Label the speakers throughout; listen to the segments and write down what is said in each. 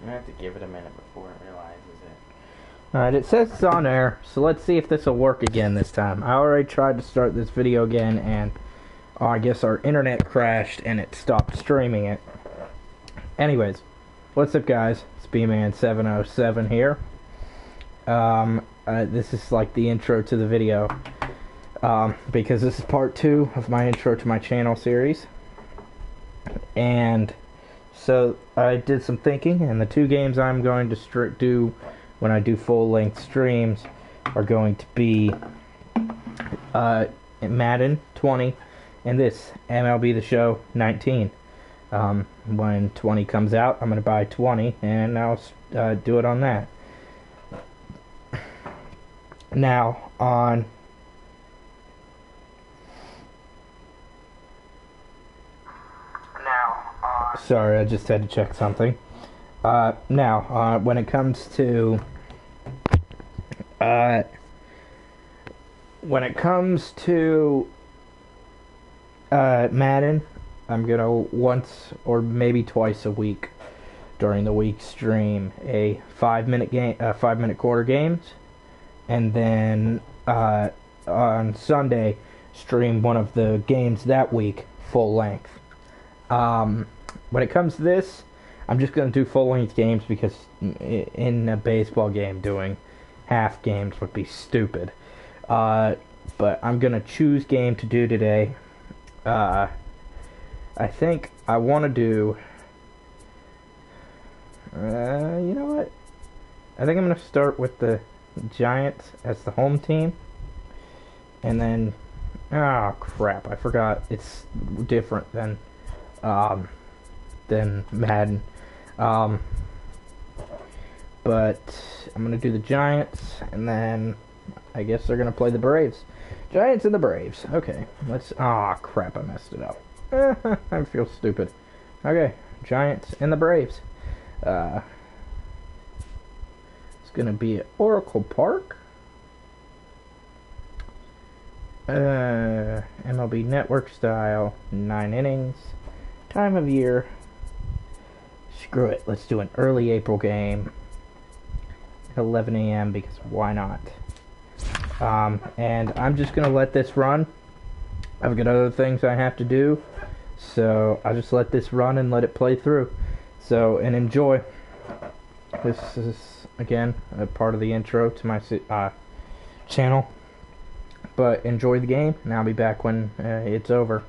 Speaker 1: I'm gonna have to give it a minute before it realizes it.
Speaker 2: Alright, it says it's on air, so let's see if this will work again this time. I already tried to start this video again, and I guess our internet crashed and it stopped streaming it. Anyways, what's up guys? It's B-Man707 here. This is like the intro to the video, because this is part 2 of my intro to my channel series. And so I did some thinking, and the 2 games I'm going to do when I do full-length streams are going to be Madden 20 and this MLB The Show 19. When 20 comes out, I'm going to buy 20 and I'll do it on that. Now, sorry, I just had to check something. Now, when it comes to Madden, I'm gonna once or maybe twice a week during the week stream a 5-minute quarter games, and then on Sunday stream one of the games that week full length. When it comes to this, I'm just going to do full-length games because in a baseball game doing half games would be stupid. But I'm going to choose game to do today. I think I want to do... you know what? I think I'm going to start with the Giants as the home team. And then... oh, crap. I forgot. It's different than Madden. But I'm going to do the Giants, and then I guess they're going to play the Braves. Giants and the Braves. Okay, let's... ah, crap, I messed it up. I feel stupid. Okay, Giants and the Braves. It's going to be at Oracle Park. MLB Network style, 9 innings. Time of year... screw it, let's do an early April game at 11 a.m. because why not? And I'm just going to let this run. I've got other things I have to do, so I'll just let this run and let it play through. So, and enjoy. This is, again, a part of the intro to my channel. But enjoy the game, and I'll be back when it's over.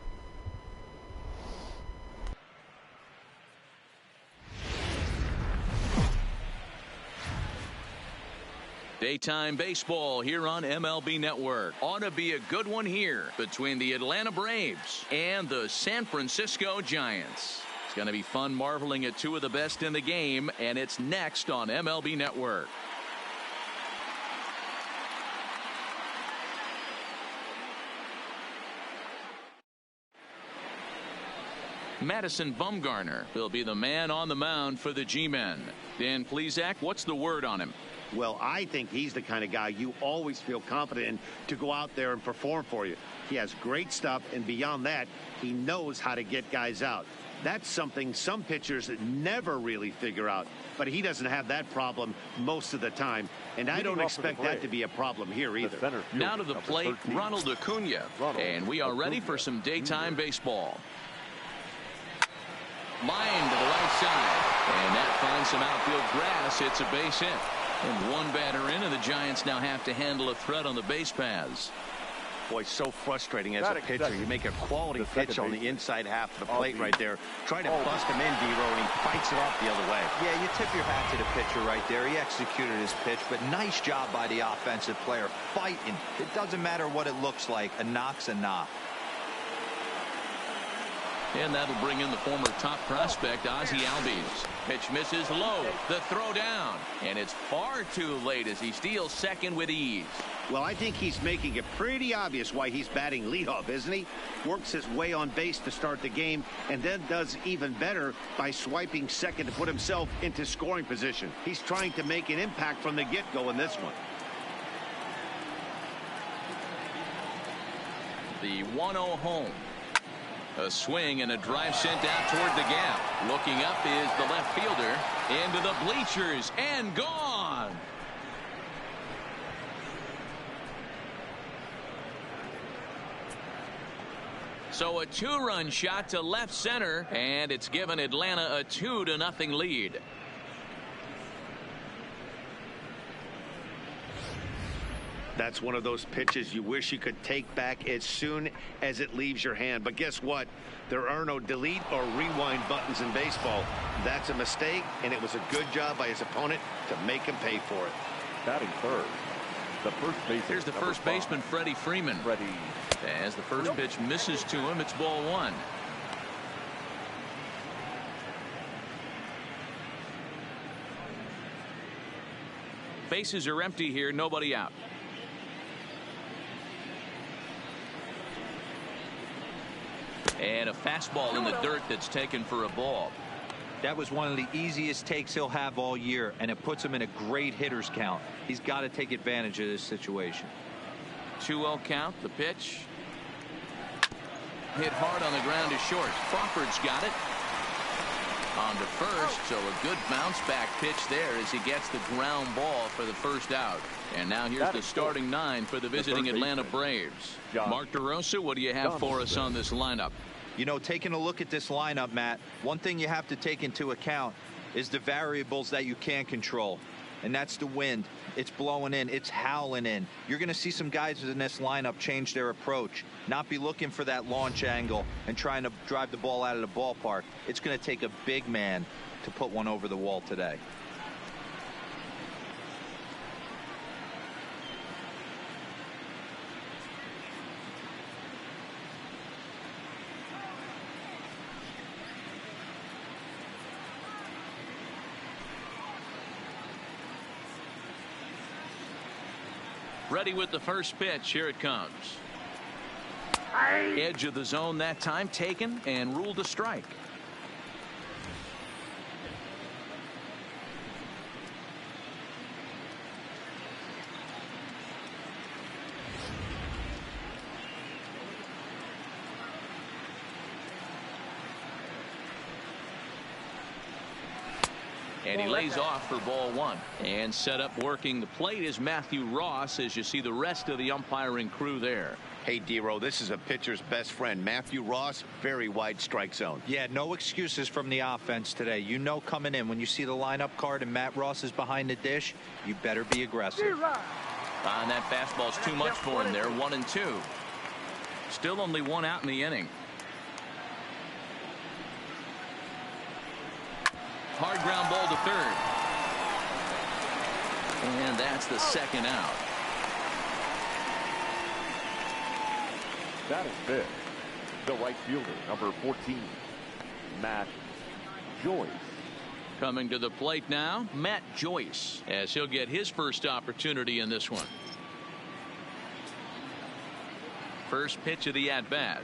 Speaker 3: Daytime baseball here on MLB Network. Ought to be a good one here between the Atlanta Braves and the San Francisco Giants. It's going to be fun marveling at 2 of the best in the game, and it's next on MLB Network. Madison Bumgarner will be the man on the mound for the G-Men. Dan Plesac, what's the word on him?
Speaker 4: Well, I think he's the kind of guy you always feel confident in to go out there and perform for you. He has great stuff, and beyond that, he knows how to get guys out. That's something some pitchers never really figure out, but he doesn't have that problem most of the time, and I don't expect that to be a problem here either.
Speaker 3: Now to the plate, Ronald Acuna, and we are ready for some daytime baseball. Line to the right side, and that finds some outfield grass. It's a base hit. And 1 batter in, and the Giants now have to handle a threat on the base paths.
Speaker 4: Boy, so frustrating as a pitcher. You make a quality pitch on the inside half of the plate right there. Try to bust him in, D-Row, and he fights it off the other way.
Speaker 5: Yeah, you tip your hat to the pitcher right there. He executed his pitch, but nice job by the offensive player. Fighting. It doesn't matter what it looks like. A knock's a knock.
Speaker 3: And that'll bring in the former top prospect, Ozzie Albies. Pitch misses low. The throw down. And it's far too late as he steals second with ease.
Speaker 4: Well, I think he's making it pretty obvious why he's batting leadoff, isn't he? Works his way on base to start the game, and then does even better by swiping second to put himself into scoring position. He's trying to make an impact from the get-go in this one.
Speaker 3: The 1-0 home. A swing and a drive sent out toward the gap. Looking up is the left fielder, Into the bleachers and gone. So a 2-run shot to left center, and it's given Atlanta a 2-0 lead.
Speaker 4: That's one of those pitches you wish you could take back as soon as it leaves your hand. But guess what? There are no delete or rewind buttons in baseball. That's a mistake, and it was a good job by his opponent to make him pay for it.
Speaker 6: Batting third, the first baseman.
Speaker 3: Here's the first baseman, Freddie Freeman. As the first pitch misses to him, it's ball 1. Bases are empty here, nobody out. And a fastball in the dirt that's taken for a ball.
Speaker 5: That was one of the easiest takes he'll have all year, and it puts him in a great hitter's count. He's got to take advantage of this situation.
Speaker 3: 2-0 count, the pitch. Hit hard on the ground to short. Crawford's got it. On to first, so a good bounce back pitch there as he gets the ground ball for the first out. And now here's the starting 9 for the visiting Atlanta Braves. Mark DeRosa, what do you have for us on this lineup?
Speaker 5: You know, taking a look at this lineup, Matt, one thing you have to take into account is the variables that you can't control. And that's the wind. It's blowing in. It's howling in. You're going to see some guys in this lineup change their approach, not be looking for that launch angle and trying to drive the ball out of the ballpark. It's going to take a big man to put one over the wall today.
Speaker 3: Ready with the first pitch. Here it comes. Edge of the zone that time, taken and ruled a strike. And he lays off for ball 1. And set up working the plate is Matthew Ross, as you see the rest of the umpiring crew there.
Speaker 4: Hey, D-Row, this is a pitcher's best friend. Matthew Ross, very wide strike zone.
Speaker 5: Yeah, no excuses from the offense today. You know coming in, when you see the lineup card and Matt Ross is behind the dish, you better be aggressive.
Speaker 3: And that fastball's too much for him there. 1-2. Still only 1 out in the inning. Hard ground ball to third. And that's the second out.
Speaker 6: That is fifth. The right fielder, number 14, Matt Joyce.
Speaker 3: Coming to the plate now, Matt Joyce, as he'll get his first opportunity in this one. First pitch of the at-bat.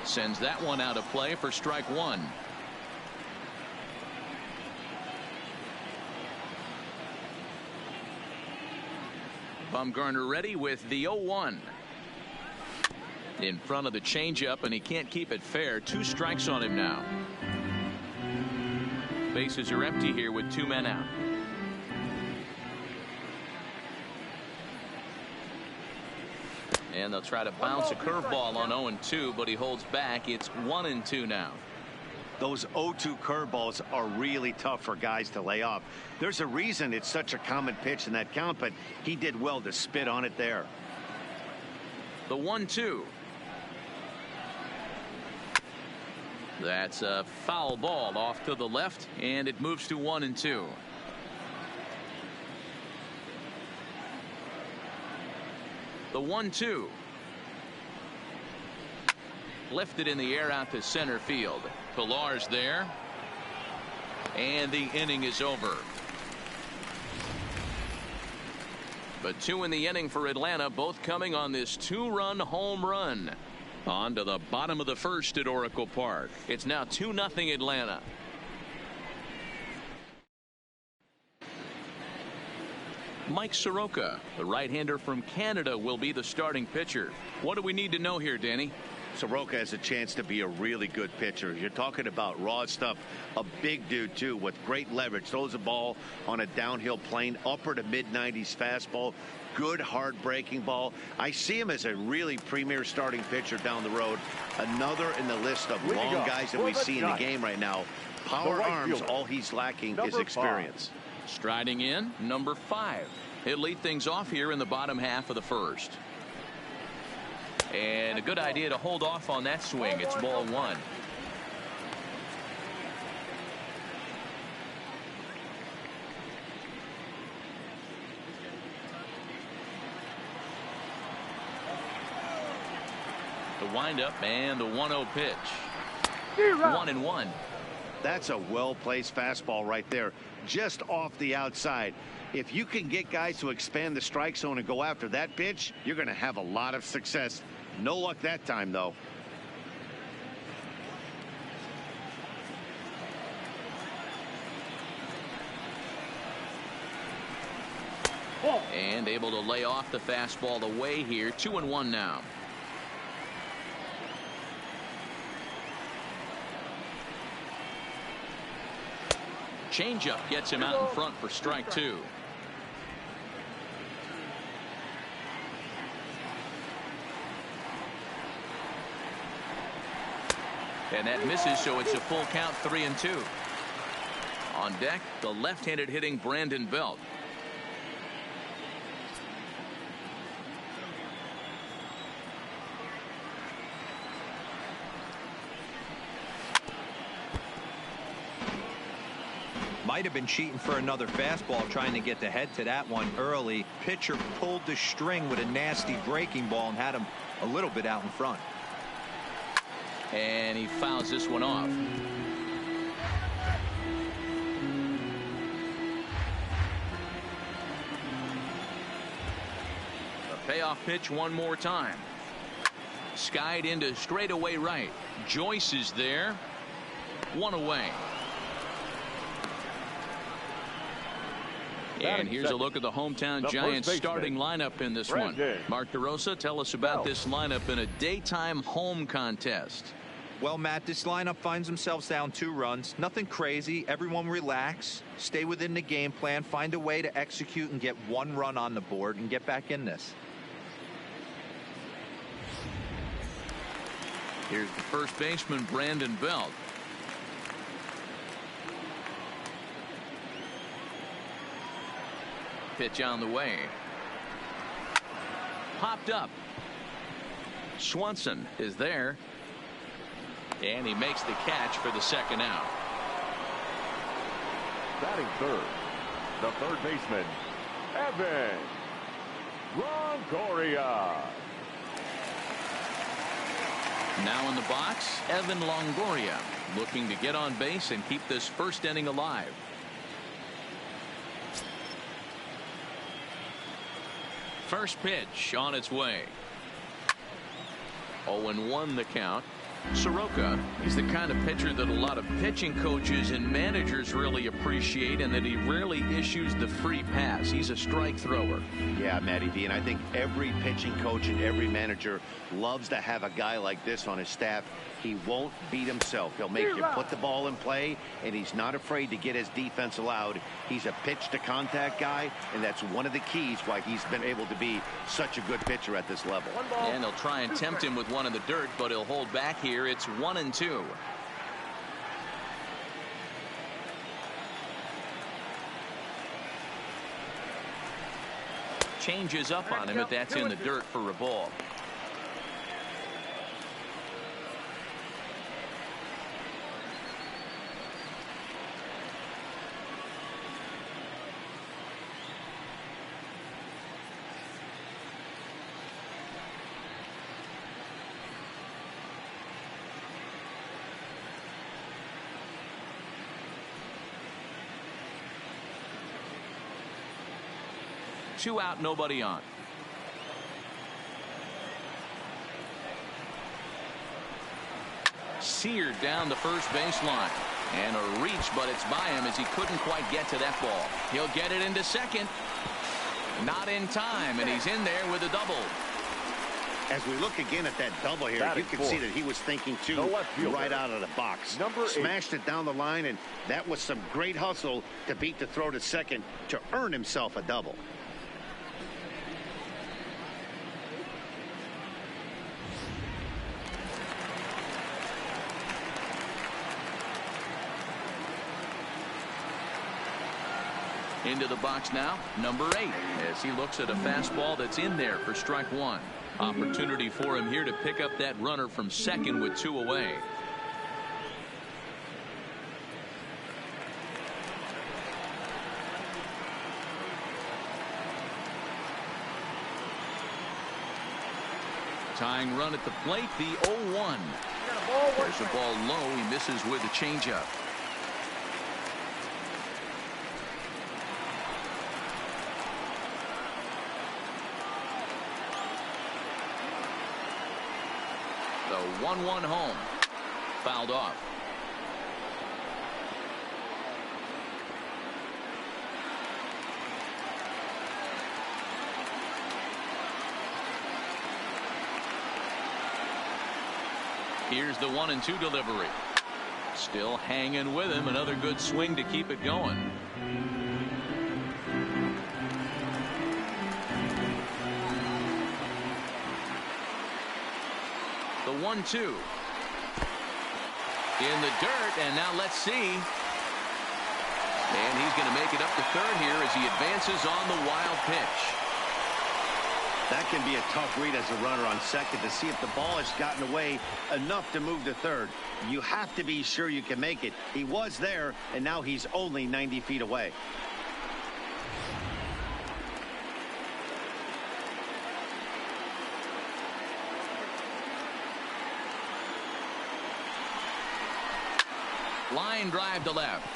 Speaker 3: Sends that one out of play for strike 1. Bumgarner ready with the 0-1. In front of the changeup, and he can't keep it fair. 2 strikes on him now. Bases are empty here with 2 men out. And they'll try to bounce a curveball on 0-2, but he holds back. It's 1-2 now.
Speaker 4: Those 0-2 curveballs are really tough for guys to lay off. There's a reason it's such a common pitch in that count, but he did well to spit on it there.
Speaker 3: The 1-2. That's a foul ball off to the left, and it moves to 1-2. The 1-2. Lifted in the air out to center field. Pilar's there. And the inning is over. But 2 in the inning for Atlanta, both coming on this 2-run home run. On to the bottom of the first at Oracle Park. It's now 2-0 Atlanta. Mike Soroka, the right-hander from Canada, will be the starting pitcher. What do we need to know here, Danny?
Speaker 4: Soroka has a chance to be a really good pitcher. You're talking about raw stuff. A big dude, too, with great leverage. Throws the ball on a downhill plane, upper to mid-90s fastball. Good, hard breaking ball. I see him as a really premier starting pitcher down the road. Another in the list of long guys that we see in the game right now. Power arms, all he's lacking is experience.
Speaker 3: Striding in, number 5. He'll lead things off here in the bottom half of the first. And a good idea to hold off on that swing. It's ball 1. The windup and the 1-0 pitch. 1-1.
Speaker 4: That's a well-placed fastball right there, just off the outside. If you can get guys to expand the strike zone and go after that pitch, you're going to have a lot of success. No luck that time, though.
Speaker 3: And able to lay off the fastball away here. 2-1 now. Changeup gets him out in front for strike 2. And that misses, so it's a full count, 3-2. On deck, the left-handed hitting Brandon Belt.
Speaker 5: Might have been cheating for another fastball, trying to get the head to that one early. Pitcher pulled the string with a nasty breaking ball and had him a little bit out in front.
Speaker 3: And he fouls this one off. The payoff pitch one more time. Skied into straightaway right. Joyce is there. 1 away. And here's a look at the hometown Giants starting lineup in this one. Mark DeRosa, tell us about this lineup in a daytime home contest.
Speaker 5: Well, Matt, this lineup finds themselves down 2 runs. Nothing crazy. Everyone relax. Stay within the game plan. Find a way to execute and get 1 run on the board and get back in this.
Speaker 3: Here's the first baseman, Brandon Belt. Pitch on the way. Popped up. Swanson is there. And he makes the catch for the second out.
Speaker 6: Batting third, the third baseman, Evan Longoria.
Speaker 3: Now in the box, Evan Longoria, looking to get on base and keep this first inning alive. First pitch on its way. 0-1 the count. Soroka, he's the kind of pitcher that a lot of pitching coaches and managers really appreciate, and that he rarely issues the free pass. He's a strike thrower.
Speaker 4: Yeah, Matty D, and I think every pitching coach and every manager loves to have a guy like this on his staff. He won't beat himself. He'll make you put the ball in play, and he's not afraid to get his defense allowed. He's a pitch-to-contact guy, and that's one of the keys why he's been able to be such a good pitcher at this level.
Speaker 3: And they'll try and tempt him with one in the dirt, but he'll hold back here. It's 1-2. Changes up on him, but that's in the dirt for a ball. Two out, nobody on. Seared down the first baseline. And a reach, but it's by him as he couldn't quite get to that ball. He'll get it into second. Not in time, and he's in there with a double.
Speaker 4: As we look again at that double here, you can see that he was thinking too right out of the box. Smashed it down the line, and that was some great hustle to beat the throw to second to earn himself a double.
Speaker 3: Into the box now, number 8, as he looks at a fastball that's in there for strike 1. Opportunity for him here to pick up that runner from second with 2 away. Tying run at the plate, the 0-1. There's a ball low. He misses with a changeup. The 1-1 home. Fouled off. Here's the 1-2 delivery. Still hanging with him. Another good swing to keep it going. The 1-2 in the dirt, and now let's see. And he's going to make it up to third here as he advances on the wild pitch.
Speaker 4: That can be a tough read as a runner on second to see if the ball has gotten away enough to move to third. You have to be sure you can make it. He was there, and now he's only 90 feet away.
Speaker 3: Line drive to left.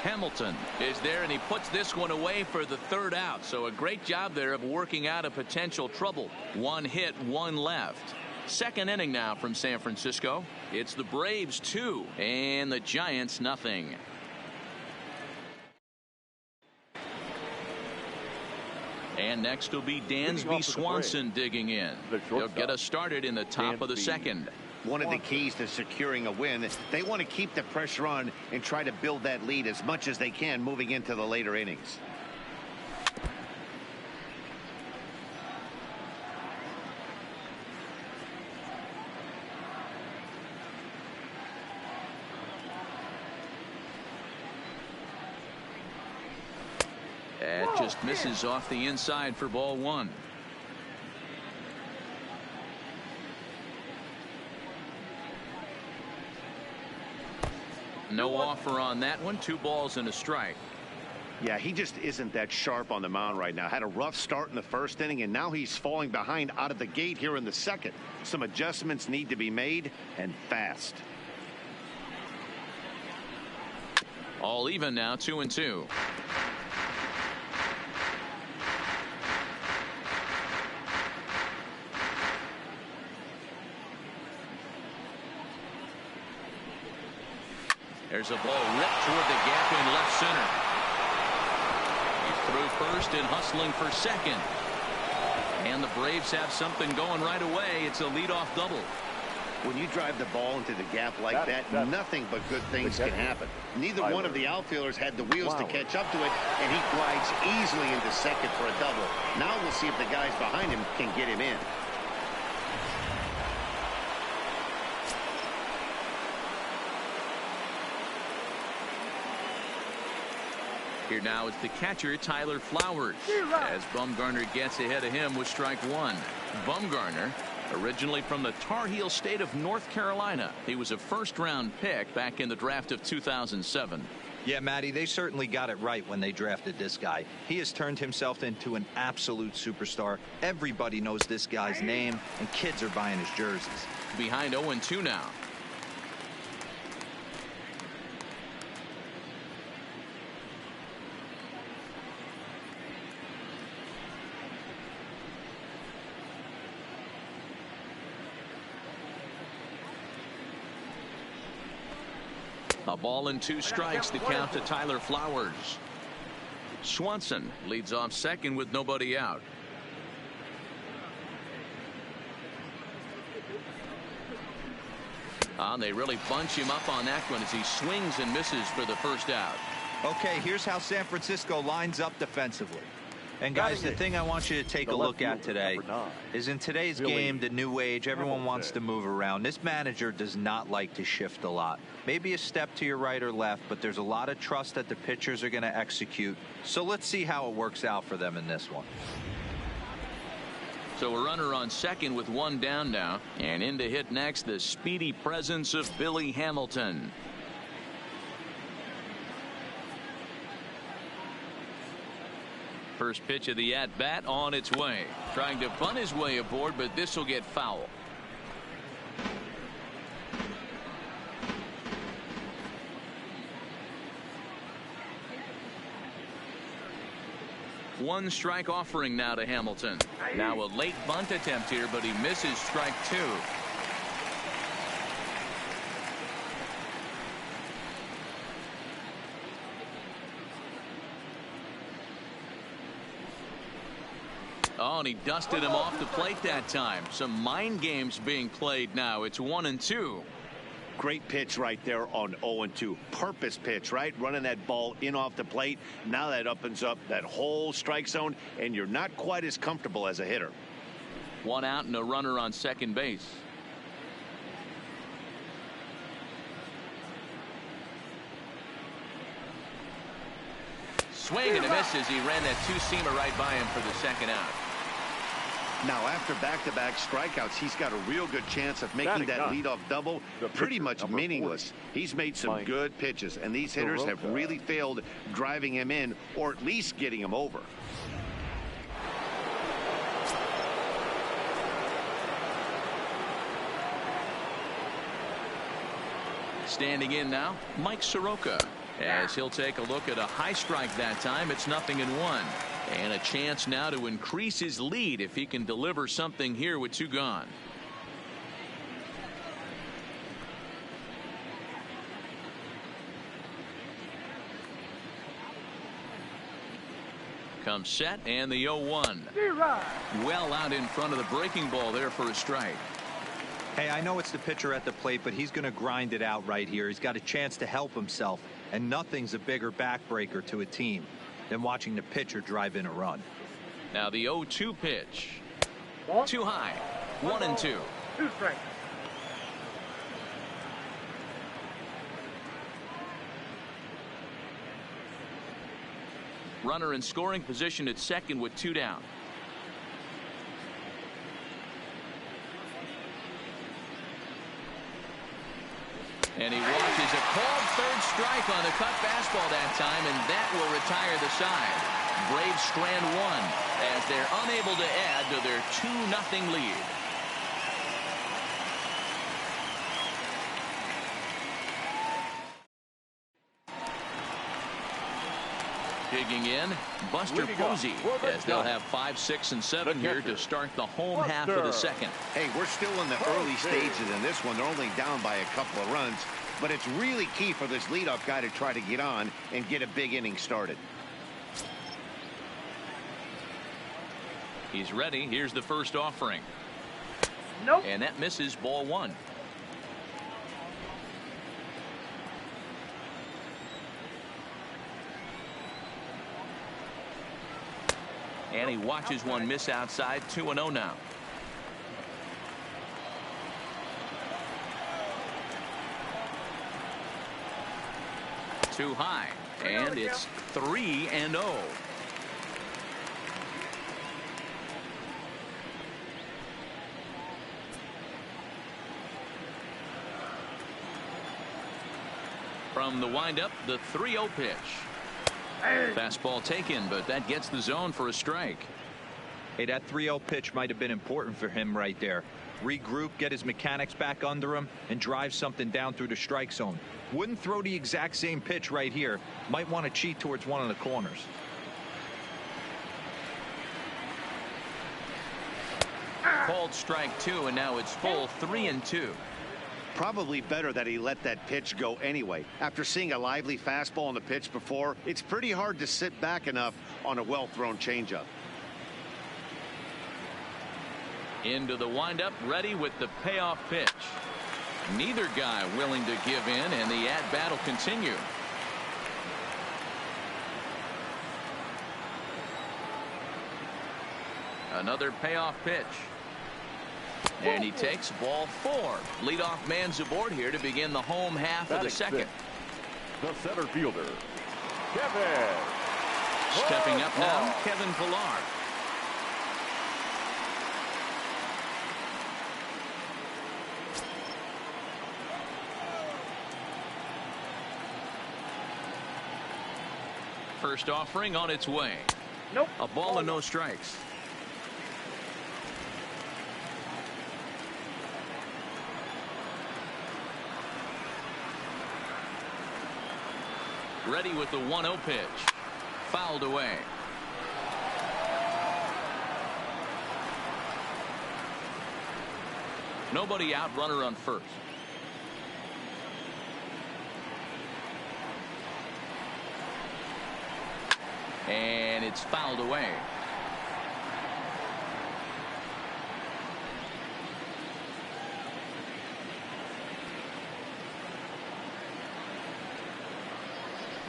Speaker 3: Hamilton is there, and he puts this one away for the third out. So a great job there of working out a potential trouble. 1 hit, 1 left. Second inning now from San Francisco. It's the Braves 2 and the Giants nothing. And next will be Dansby Swanson digging in. He'll get us started in the top of the second.
Speaker 4: One of the keys to securing a win, they want to keep the pressure on and try to build that lead as much as they can moving into the later innings.
Speaker 3: It just misses off the inside for ball 1. No offer on that one. 2 balls and a strike.
Speaker 4: Yeah, he just isn't that sharp on the mound right now. Had a rough start in the first inning, and now he's falling behind out of the gate here in the second. Some adjustments need to be made, and fast.
Speaker 3: All even now, 2-2. There's a ball ripped toward the gap in left center. He's through first and hustling for second. And the Braves have something going right away. It's a leadoff double.
Speaker 4: When you drive the ball into the gap like that, nothing but good things can happen. Neither one of the outfielders had the wheels to catch up to it, and he glides easily into second for a double. Now we'll see if the guys behind him can get him in.
Speaker 3: Here now is the catcher, Tyler Flowers, as Bumgarner gets ahead of him with strike 1. Bumgarner, originally from the Tar Heel state of North Carolina. He was a first-round pick back in the draft of 2007.
Speaker 5: Yeah, Matty, they certainly got it right when they drafted this guy. He has turned himself into an absolute superstar. Everybody knows this guy's name, and kids are buying his jerseys.
Speaker 3: Behind 0-2 now. A ball and 2 strikes, the count to Tyler Flowers. Swanson leads off second with nobody out. They really bunch him up on that one as he swings and misses for the first out.
Speaker 5: Okay, here's how San Francisco lines up defensively. And guys, the thing I want you to take a look at today is in today's game, the new age, everyone wants to move around. This manager does not like to shift a lot. Maybe a step to your right or left, but there's a lot of trust that the pitchers are going to execute. So let's see how it works out for them in this one.
Speaker 3: So a runner on second with one down now. And in to hit next, the speedy presence of Billy Hamilton. First pitch of the at-bat on its way. Trying to bunt his way aboard, but this will get foul. One strike offering now to Hamilton. Now a late bunt attempt here, but he misses strike two. Oh, and he dusted him off the plate that time. Some mind games being played now. It's 1-2.
Speaker 4: Great pitch right there on 0-2. Purpose pitch, right? Running that ball in off the plate. Now that opens up that whole strike zone, and you're not quite as comfortable as a hitter.
Speaker 3: One out and a runner on second base. Swing and a miss as he ran that two-seamer right by him for the second out.
Speaker 4: Now, after back-to-back strikeouts, he's got a real good chance of making that leadoff double pretty much meaningless. He's made some good pitches, and these hitters have really failed driving him in or at least getting him over.
Speaker 3: Standing in now, Mike Soroka. As he'll take a look at a high strike that time. It's 0-1. And a chance now to increase his lead if he can deliver something here with two gone. Comes set and the 0-1. Well out in front of the breaking ball there for a strike.
Speaker 5: Hey, I know it's the pitcher at the plate, but he's going to grind it out right here. He's got a chance to help himself, and nothing's a bigger backbreaker to a team than watching the pitcher drive in a run.
Speaker 3: Now the 0-2 pitch. Too high. 1-2.
Speaker 7: 2 strikes.
Speaker 3: Runner in scoring position at second with two down. And he watches a called third strike on the cut fastball that time, and that will retire the side. Braves strand one as they're unable to add to their 2-0 lead. Digging in, Buster Posey, as they'll have 5, 6, and 7 here to start the home half of the second.
Speaker 4: Hey, we're still in the early stages in this one. They're only down by a couple of runs, but it's really key for this leadoff guy to try to get on and get a big inning started.
Speaker 3: He's ready. Here's the first offering.
Speaker 7: Nope.
Speaker 3: And that misses, ball one. And he watches one miss outside. 2-0 now. Too high. And it's 3-0. From the windup, the 3-0 pitch. Fastball taken, but that gets the zone for a strike.
Speaker 5: Hey, that 3-0 pitch might have been important for him right there. Regroup, get his mechanics back under him, and drive something down through the strike zone. Wouldn't throw the exact same pitch right here. Might want to cheat towards one of the corners.
Speaker 3: Called strike two, and now it's full 3-2.
Speaker 4: Probably better that he let that pitch go anyway. After seeing a lively fastball on the pitch before, it's pretty hard to sit back enough on a well-thrown changeup.
Speaker 3: Into the windup, ready with the payoff pitch. Neither guy willing to give in, and the at-bat will continue. Another payoff pitch. And he takes ball 4. Leadoff man's aboard here to begin the home half of the second.
Speaker 6: The center fielder, Kevin.
Speaker 3: Stepping up now, Kevin Pillar. First offering on its way.
Speaker 7: Nope.
Speaker 3: A ball and no strikes. Ready with the 1-0 pitch. Fouled away. Nobody out, runner on first. And it's fouled away.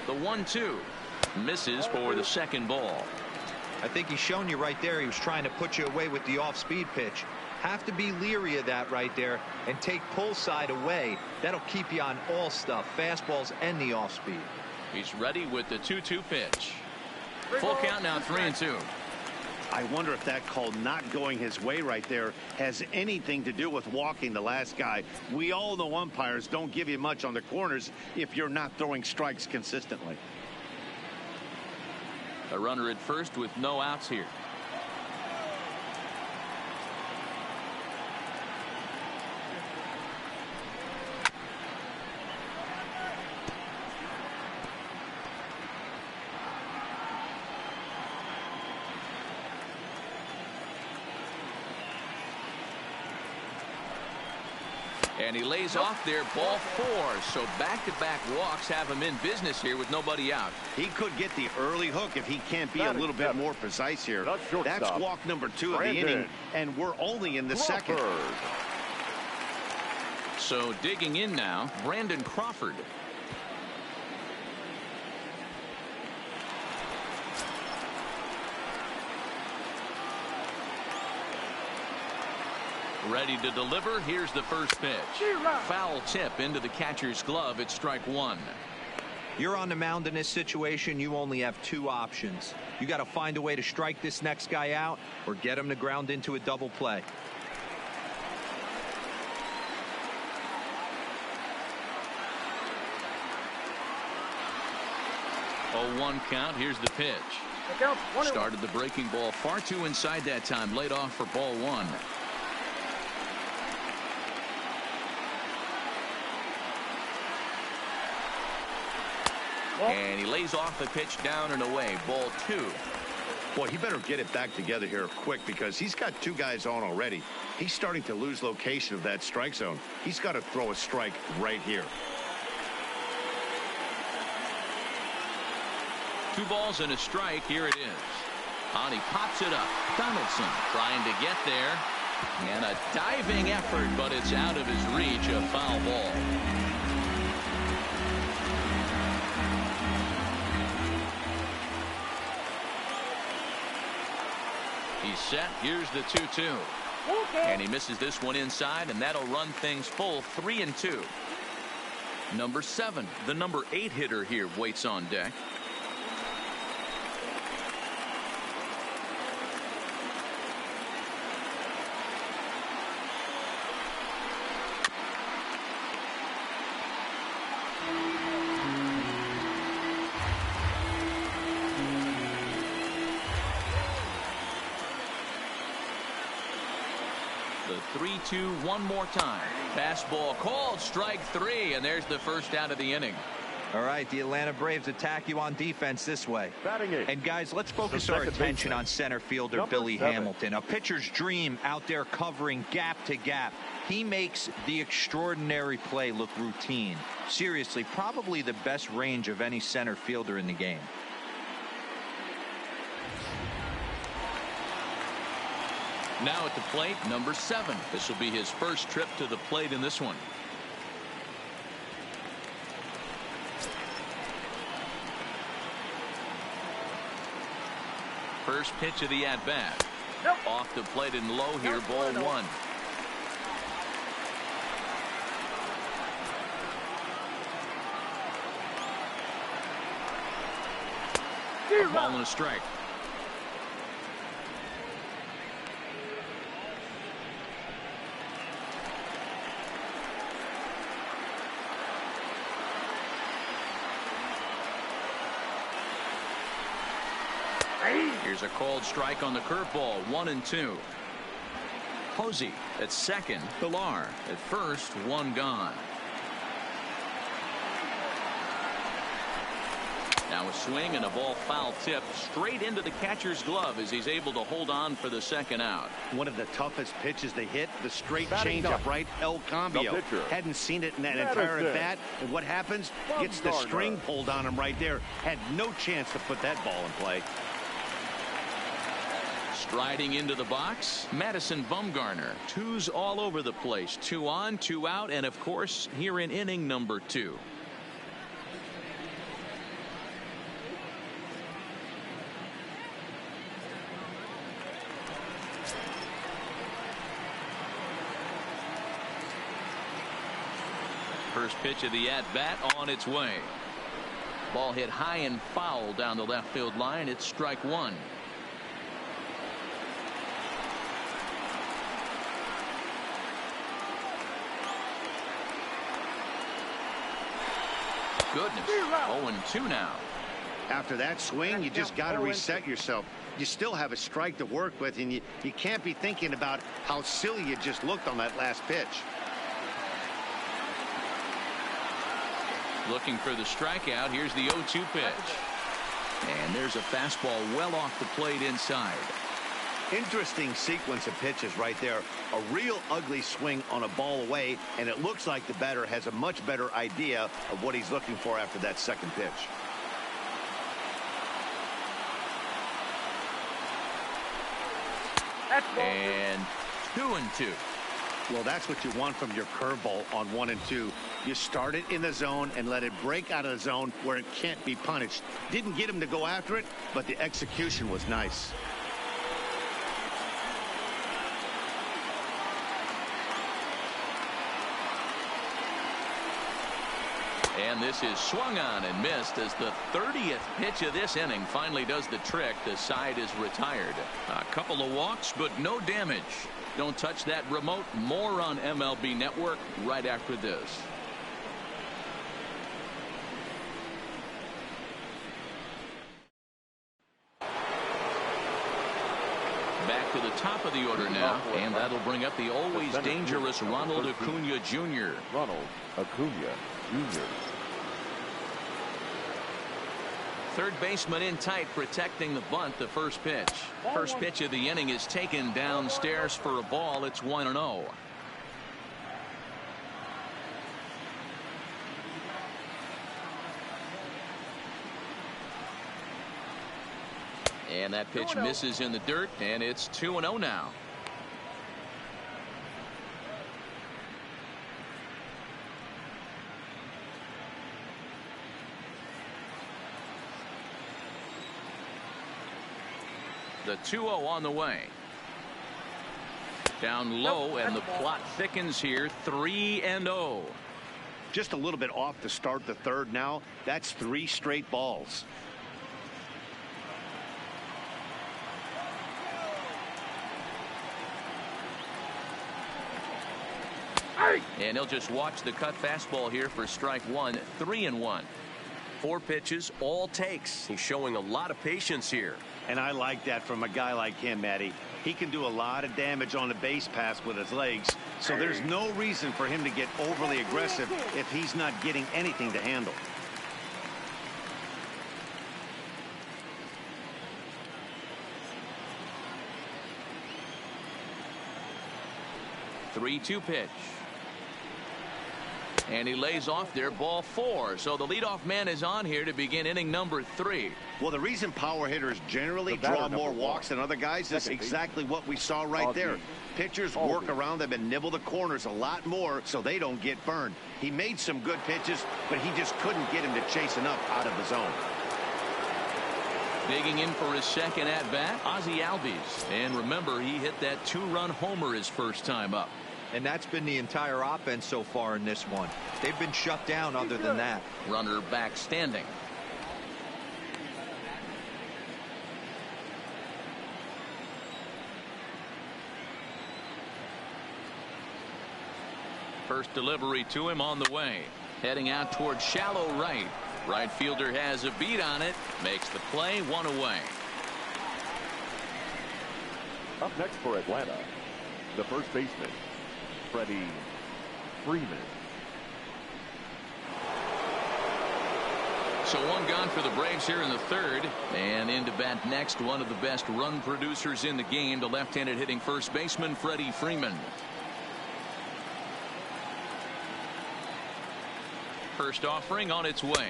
Speaker 3: The 1-2 misses for the second ball.
Speaker 5: I think he's shown you right there. He was trying to put you away with the off-speed pitch. Have to be leery of that right there and take pull side away. That'll keep you on all stuff, fastballs and the off-speed.
Speaker 3: He's ready with the 2-2 pitch. Full count now, 3-2.
Speaker 4: I wonder if that call not going his way right there has anything to do with walking the last guy. We all know umpires don't give you much on the corners if you're not throwing strikes consistently.
Speaker 3: A runner at first with no outs here. And he lays off there, ball 4. So back-to-back walks have him in business here with nobody out.
Speaker 4: He could get the early hook if he can't be a little bit more precise here. That's walk number 2 of the inning, and we're only in the second.
Speaker 3: So digging in now, Brandon Crawford. Ready to deliver. Here's the first pitch. Foul tip into the catcher's glove. It's strike 1.
Speaker 5: You're on the mound in this situation. You only have 2 options. You got to find a way to strike this next guy out or get him to ground into a double play.
Speaker 3: 0-1 count. Here's the pitch. Started the breaking ball far too inside that time. Laid off for ball 1. And he lays off the pitch down and away. Ball 2.
Speaker 4: Boy, he better get it back together here quick because he's got 2 guys on already. He's starting to lose location of that strike zone. He's got to throw a strike right here.
Speaker 3: 2 balls and a strike. Here it is. And he pops it up. Donaldson trying to get there. And a diving effort, but it's out of his reach. A foul ball. He's set. Here's the 2-2. And he misses this one inside, and that'll run things full. 3-2. Number 7, the number 8 hitter here, waits on deck. The 3-2 one more time. Fastball called, strike 3, and there's the first out of the inning.
Speaker 5: All right, the Atlanta Braves attack you on defense this way. And guys, let's focus our attention on center fielder Billy Hamilton. A pitcher's dream out there covering gap to gap. He makes the extraordinary play look routine. Seriously, probably the best range of any center fielder in the game.
Speaker 3: Now at the plate, number 7. This will be his first trip to the plate in this one. First pitch of the at-bat.
Speaker 7: Nope.
Speaker 3: Off the plate and low here, ball one. A ball and a strike. Here's a called strike on the curveball. 1-2. Posey at second. Pilar at first. One gone. Now a swing and a ball foul tip straight into the catcher's glove as he's able to hold on for the second out.
Speaker 4: One of the toughest pitches to hit, the straight changeup, right? El Cambio. Hadn't seen it in that entire at bat. And what happens? Gets the string pulled on him right there. Had no chance to put that ball in play.
Speaker 3: Striding into the box, Madison Bumgarner. Twos all over the place. 2 on, 2 out, and of course here in inning number 2. First pitch of the at-bat on its way. Ball hit high and foul down the left field line. It's strike one. Goodness. 0-2 now.
Speaker 4: After that swing, you just got to reset yourself. You still have a strike to work with, and you can't be thinking about how silly you just looked on that last pitch.
Speaker 3: Looking for the strikeout. Here's the 0-2 pitch. And there's a fastball well off the plate inside.
Speaker 4: Interesting sequence of pitches right there. A real ugly swing on a ball away, and it looks like the batter has a much better idea of what he's looking for after that second pitch.
Speaker 3: And 2-2.
Speaker 4: Well, that's what you want from your curveball on 1 and 2. You start it in the zone and let it break out of the zone where it can't be punished. Didn't get him to go after it, but the execution was nice.
Speaker 3: And this is swung on and missed as the 30th pitch of this inning finally does the trick. The side is retired. A couple of walks, but no damage. Don't touch that remote. More on MLB Network right after this. Back to the top of the order now, and that'll bring up the always dangerous Ronald Acuna Jr.
Speaker 6: Ronald Acuna Jr.
Speaker 3: Third baseman in tight, protecting the bunt. The first pitch. First pitch of the inning is taken downstairs for a ball. It's 1-0. And that pitch misses in the dirt, and it's 2-0 now. The 2-0 on the way. Down low, and the plot thickens here. 3-0.
Speaker 4: Just a little bit off to start the third now. That's 3 straight balls.
Speaker 3: And he'll just watch the cut fastball here for strike one. 3-1. 4 pitches, all takes. He's showing a lot of patience here.
Speaker 4: And I like that from a guy like him, Matty. He can do a lot of damage on the base pass with his legs, so there's no reason for him to get overly aggressive if he's not getting anything to handle.
Speaker 3: Three-two pitch. And he lays off there, ball 4. So the leadoff man is on here to begin inning number 3.
Speaker 4: Well, the reason power hitters generally draw more walks than other guys is exactly what we saw right there. Pitchers work around them and nibble the corners a lot more so they don't get burned. He made some good pitches, but he just couldn't get him to chase enough out of the zone.
Speaker 3: Digging in for his second at-bat, Ozzie Albies. And remember, he hit that 2-run homer his first time up.
Speaker 5: And that's been the entire offense so far in this one. They've been shut down other than that.
Speaker 3: Runner back standing. First delivery to him on the way. Heading out towards shallow right. Right fielder has a beat on it. Makes the play, 1 away.
Speaker 6: Up next for Atlanta, the first baseman, Freddie Freeman.
Speaker 3: So 1 gone for the Braves here in the third. And into bat next, one of the best run producers in the game, the left-handed hitting first baseman, Freddie Freeman. First offering on its way.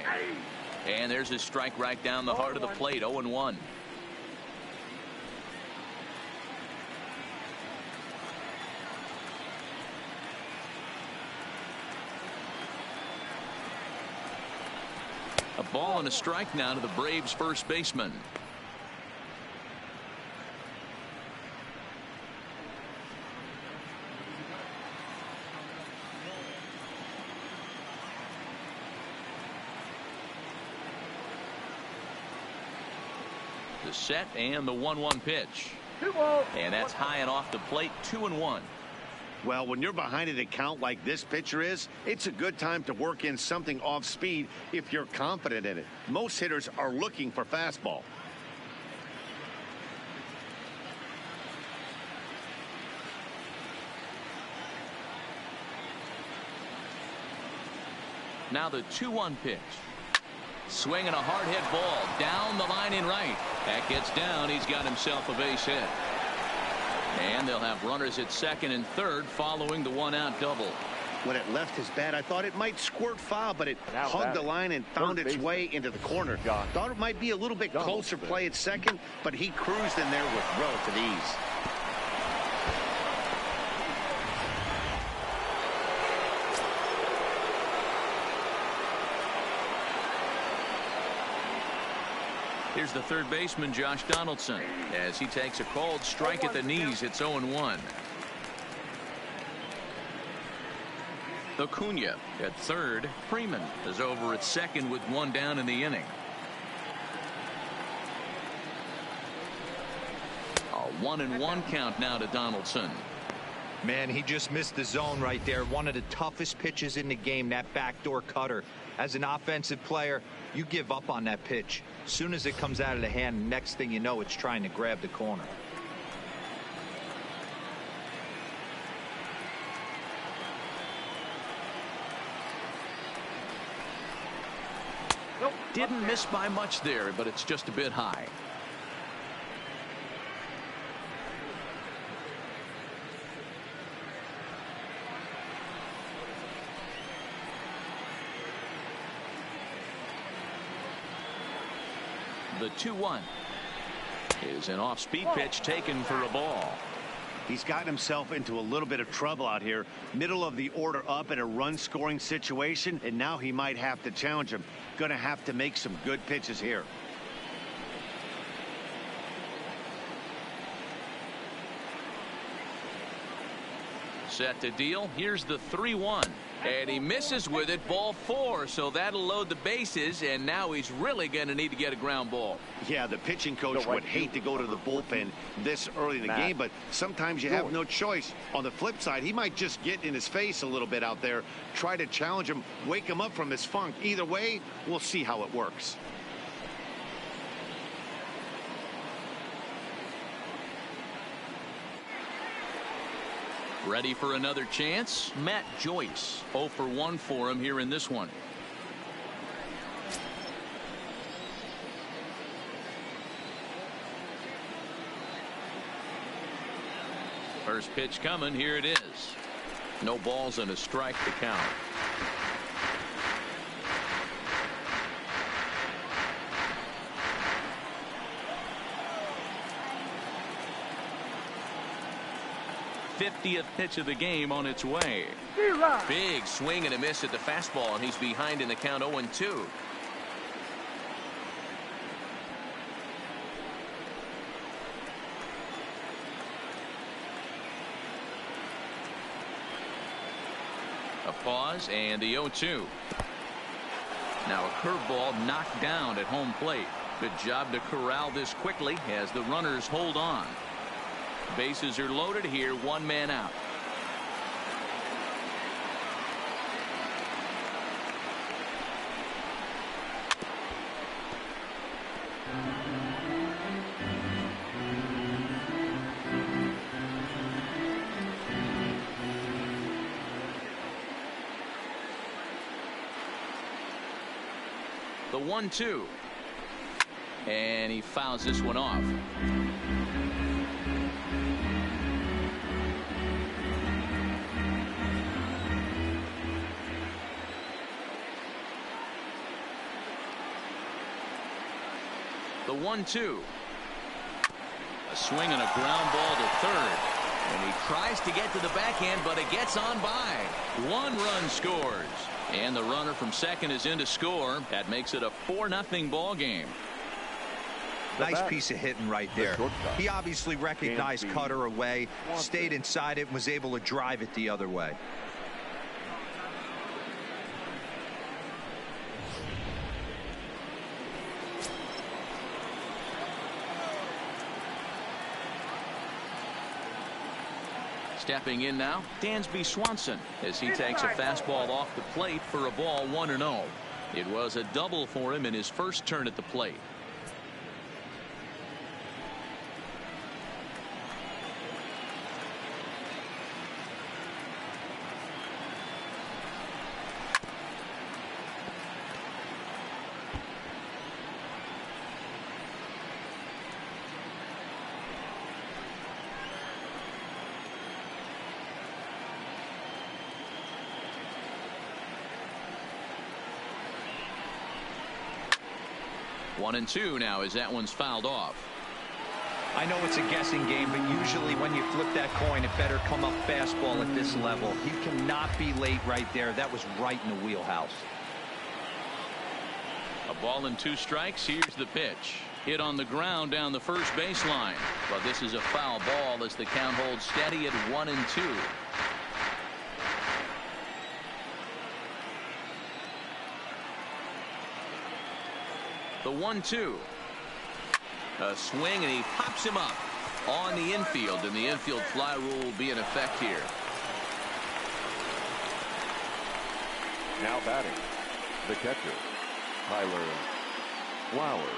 Speaker 3: And there's a strike right down the heart of the plate, 0-1. A ball and a strike now to the Braves first baseman. The set and the 1-1 pitch.
Speaker 7: 2 balls.
Speaker 3: And that's high and off the plate, 2-1.
Speaker 4: Well, when you're behind an account like this pitcher is, it's a good time to work in something off speed if you're confident in it. Most hitters are looking for fastball.
Speaker 3: Now the 2-1 pitch. Swinging a hard hit ball down the line in right. That gets down. He's got himself a base hit. And they'll have runners at second and third following the 1-out double.
Speaker 4: When it left his bat, I thought it might squirt foul, but it hugged the line and found its way into the corner. Thought it might be a little bit closer play at second, but he cruised in there with relative ease.
Speaker 3: Here's the third baseman, Josh Donaldson, as he takes a called strike at the knees. It's 0-1. Acuna at third. Freeman is over at second with 1 down in the inning. A 1-1 count now to Donaldson.
Speaker 5: Man, he just missed the zone right there. One of the toughest pitches in the game, that backdoor cutter. As an offensive player, you give up on that pitch. As soon as it comes out of the hand, next thing you know, it's trying to grab the corner.
Speaker 3: Didn't miss by much there, but it's just a bit high. The 2-1 is an off-speed pitch taken for a ball.
Speaker 4: He's gotten himself into a little bit of trouble out here. Middle of the order up in a run-scoring situation, and now he might have to challenge him. Going to have to make some good pitches here.
Speaker 3: Set to deal. Here's the 3-1. And he misses with it, ball 4, so that'll load the bases, and now he's really going to need to get a ground ball.
Speaker 4: Yeah, the pitching coach would hate to go to the bullpen this early in the game, but sometimes you have no choice. On the flip side, he might just get in his face a little bit out there, try to challenge him, wake him up from his funk. Either way, we'll see how it works.
Speaker 3: Ready for another chance? Matt Joyce, 0 for 1 for him here in this one. First pitch coming. Here it is. No balls and a strike to count. '50th pitch of the game on its way. Big swing and a miss at the fastball, and he's behind in the count 0-2. pause and the 0-2. Now a curveball knocked down at home plate. Good job to corral this quickly as the runners hold on. Bases are loaded here, one man out. The 1-2. And he fouls this one off. The 1-2. A swing and a ground ball to third. And he tries to get to the backhand, but it gets on by. One run scores. And the runner from second is in to score. That makes it a 4-0 ball game.
Speaker 5: Nice piece of hitting right there. He obviously recognized Cutter away, stayed inside it, and was able to drive it the other way.
Speaker 3: Stepping in now, Dansby Swanson, as he takes a fastball off the plate for a ball 1-0. It was a double for him in his first turn at the plate. One and two now as that one's fouled off.
Speaker 5: I know it's a guessing game, but usually when you flip that coin, it better come up fastball at this level. He cannot be late right there. That was right in the wheelhouse.
Speaker 3: A ball and 2 strikes. Here's the pitch. Hit on the ground down the first baseline. But this is a foul ball as the count holds steady at 1-2. The 1-2. A swing and he pops him up on the infield, and the infield fly rule will be in effect here.
Speaker 6: Now batting, the catcher, Tyler Flowers.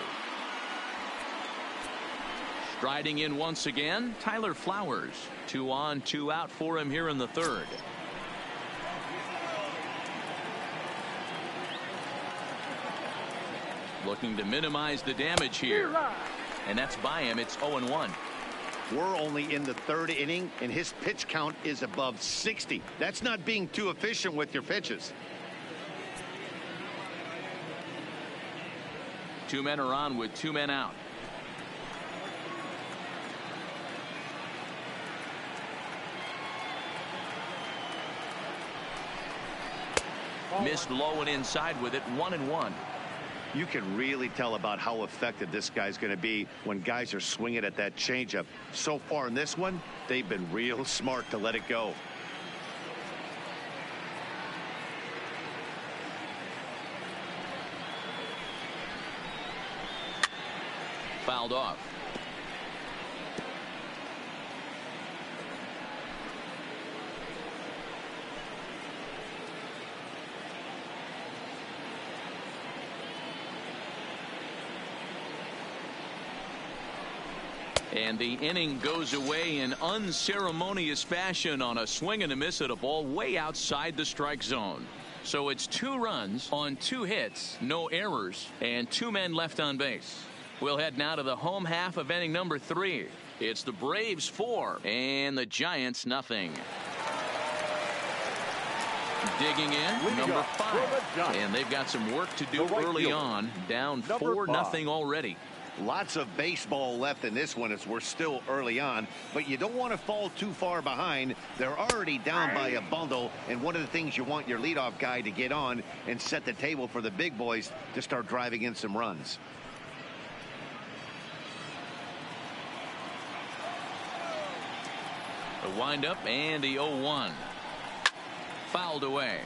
Speaker 3: Striding in once again, Tyler Flowers. 2 on, 2 out for him here in the third. Looking to minimize the damage here. And that's by him. It's 0-1.
Speaker 4: We're only in the third inning, and his pitch count is above 60. That's not being too efficient with your pitches.
Speaker 3: 2 men are on with 2 men out. Missed low and inside with it. 1-1.
Speaker 4: You can really tell about how effective this guy's going to be when guys are swinging at that changeup. So far in this one, they've been real smart to let it go.
Speaker 3: Fouled off. And the inning goes away in unceremonious fashion on a swing and a miss at a ball way outside the strike zone. So it's 2 runs on 2 hits, no errors, and 2 men left on base. We'll head now to the home half of inning number 3. It's the Braves 4 and the Giants nothing. Digging in, number 5. And they've got some work to do early on, down 4-0 already.
Speaker 4: Lots of baseball left in this one as we're still early on, but you don't want to fall too far behind. They're already down by a bundle, and one of the things you want your leadoff guy to get on and set the table for the big boys to start driving in some runs. The
Speaker 3: windup and the 0-1. Fouled away.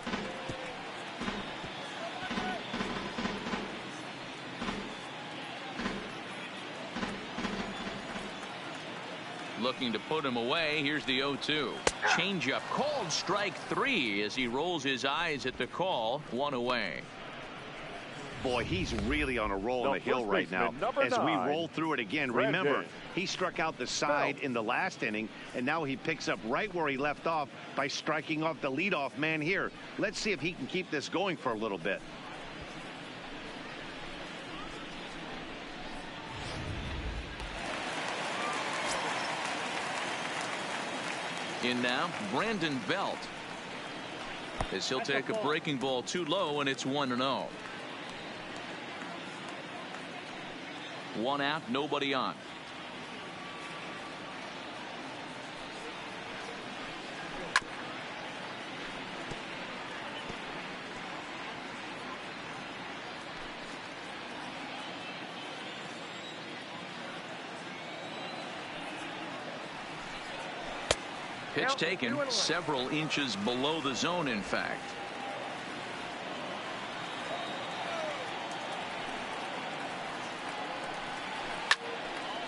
Speaker 3: Looking to put him away. Here's the 0-2. Changeup called strike 3 as he rolls his eyes at the call. 1 away.
Speaker 4: Boy, he's really on a roll on the hill right now. As we roll through it again, remember, he struck out the side in the last inning, and now he picks up right where he left off by striking off the leadoff man here. Let's see if he can keep this going for a little bit.
Speaker 3: In now, Brandon Belt. As he'll take a breaking ball too low, and it's 1-0. 1 out, nobody on. Pitch taken several inches below the zone, in fact.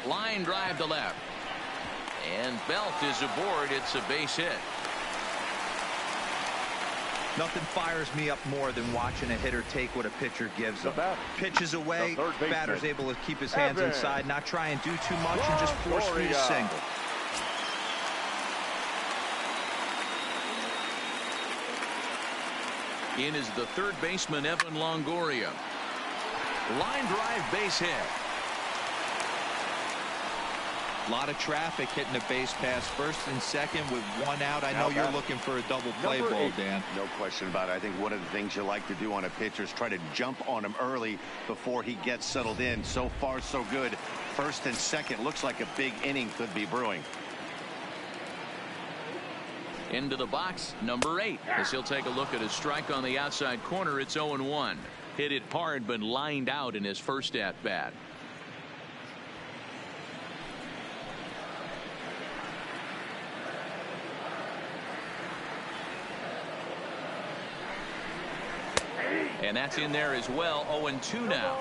Speaker 3: Line drive to left. And Belt is aboard. It's a base hit.
Speaker 5: Nothing fires me up more than watching a hitter take what a pitcher gives him. Pitches away, batter's able to keep his hands inside, not try and do too much, and just force me a single.
Speaker 3: In is the third baseman, Evan Longoria. Line drive, base hit.
Speaker 5: A lot of traffic hitting the base pass first and second with 1 out. I know you're looking for a double play ball, Dan.
Speaker 4: No question about it. I think one of the things you like to do on a pitcher is try to jump on him early before he gets settled in. So far, so good. First and second. Looks like a big inning could be brewing.
Speaker 3: Into the box, number 8. As he'll take a look at a strike on the outside corner. It's 0-1. Hit it hard, but lined out in his first at bat. And that's in there as well. 0-2 now.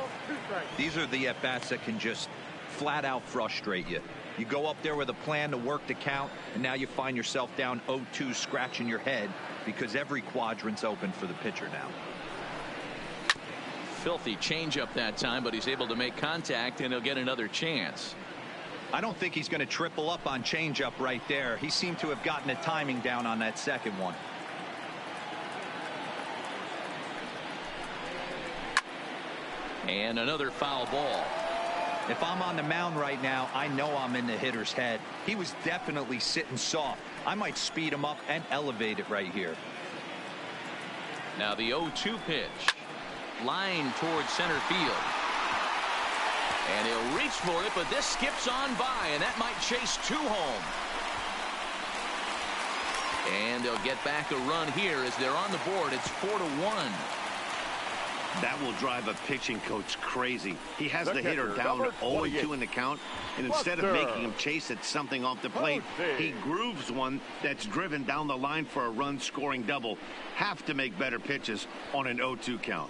Speaker 5: These are the at-bats that can just flat out frustrate you. You go up there with a plan to work the count, and now you find yourself down 0-2 scratching your head because every quadrant's open for the pitcher now.
Speaker 3: Filthy changeup that time, but he's able to make contact, and he'll get another chance.
Speaker 5: I don't think he's going to triple up on changeup right there. He seemed to have gotten the timing down on that second one.
Speaker 3: And another foul ball.
Speaker 5: If I'm on the mound right now, I know I'm in the hitter's head. He was definitely sitting soft. I might speed him up and elevate it right here.
Speaker 3: Now the 0-2 pitch. Line towards center field. And he'll reach for it, but this skips on by, and that might chase 2 home. And they'll get back a run here as they're on the board. It's 4-1.
Speaker 4: That will drive a pitching coach crazy. He has the hitter down 0-2 in the count, and instead of making him chase at something off the plate, he grooves one that's driven down the line for a run-scoring double. Have to make better pitches on an 0-2 count.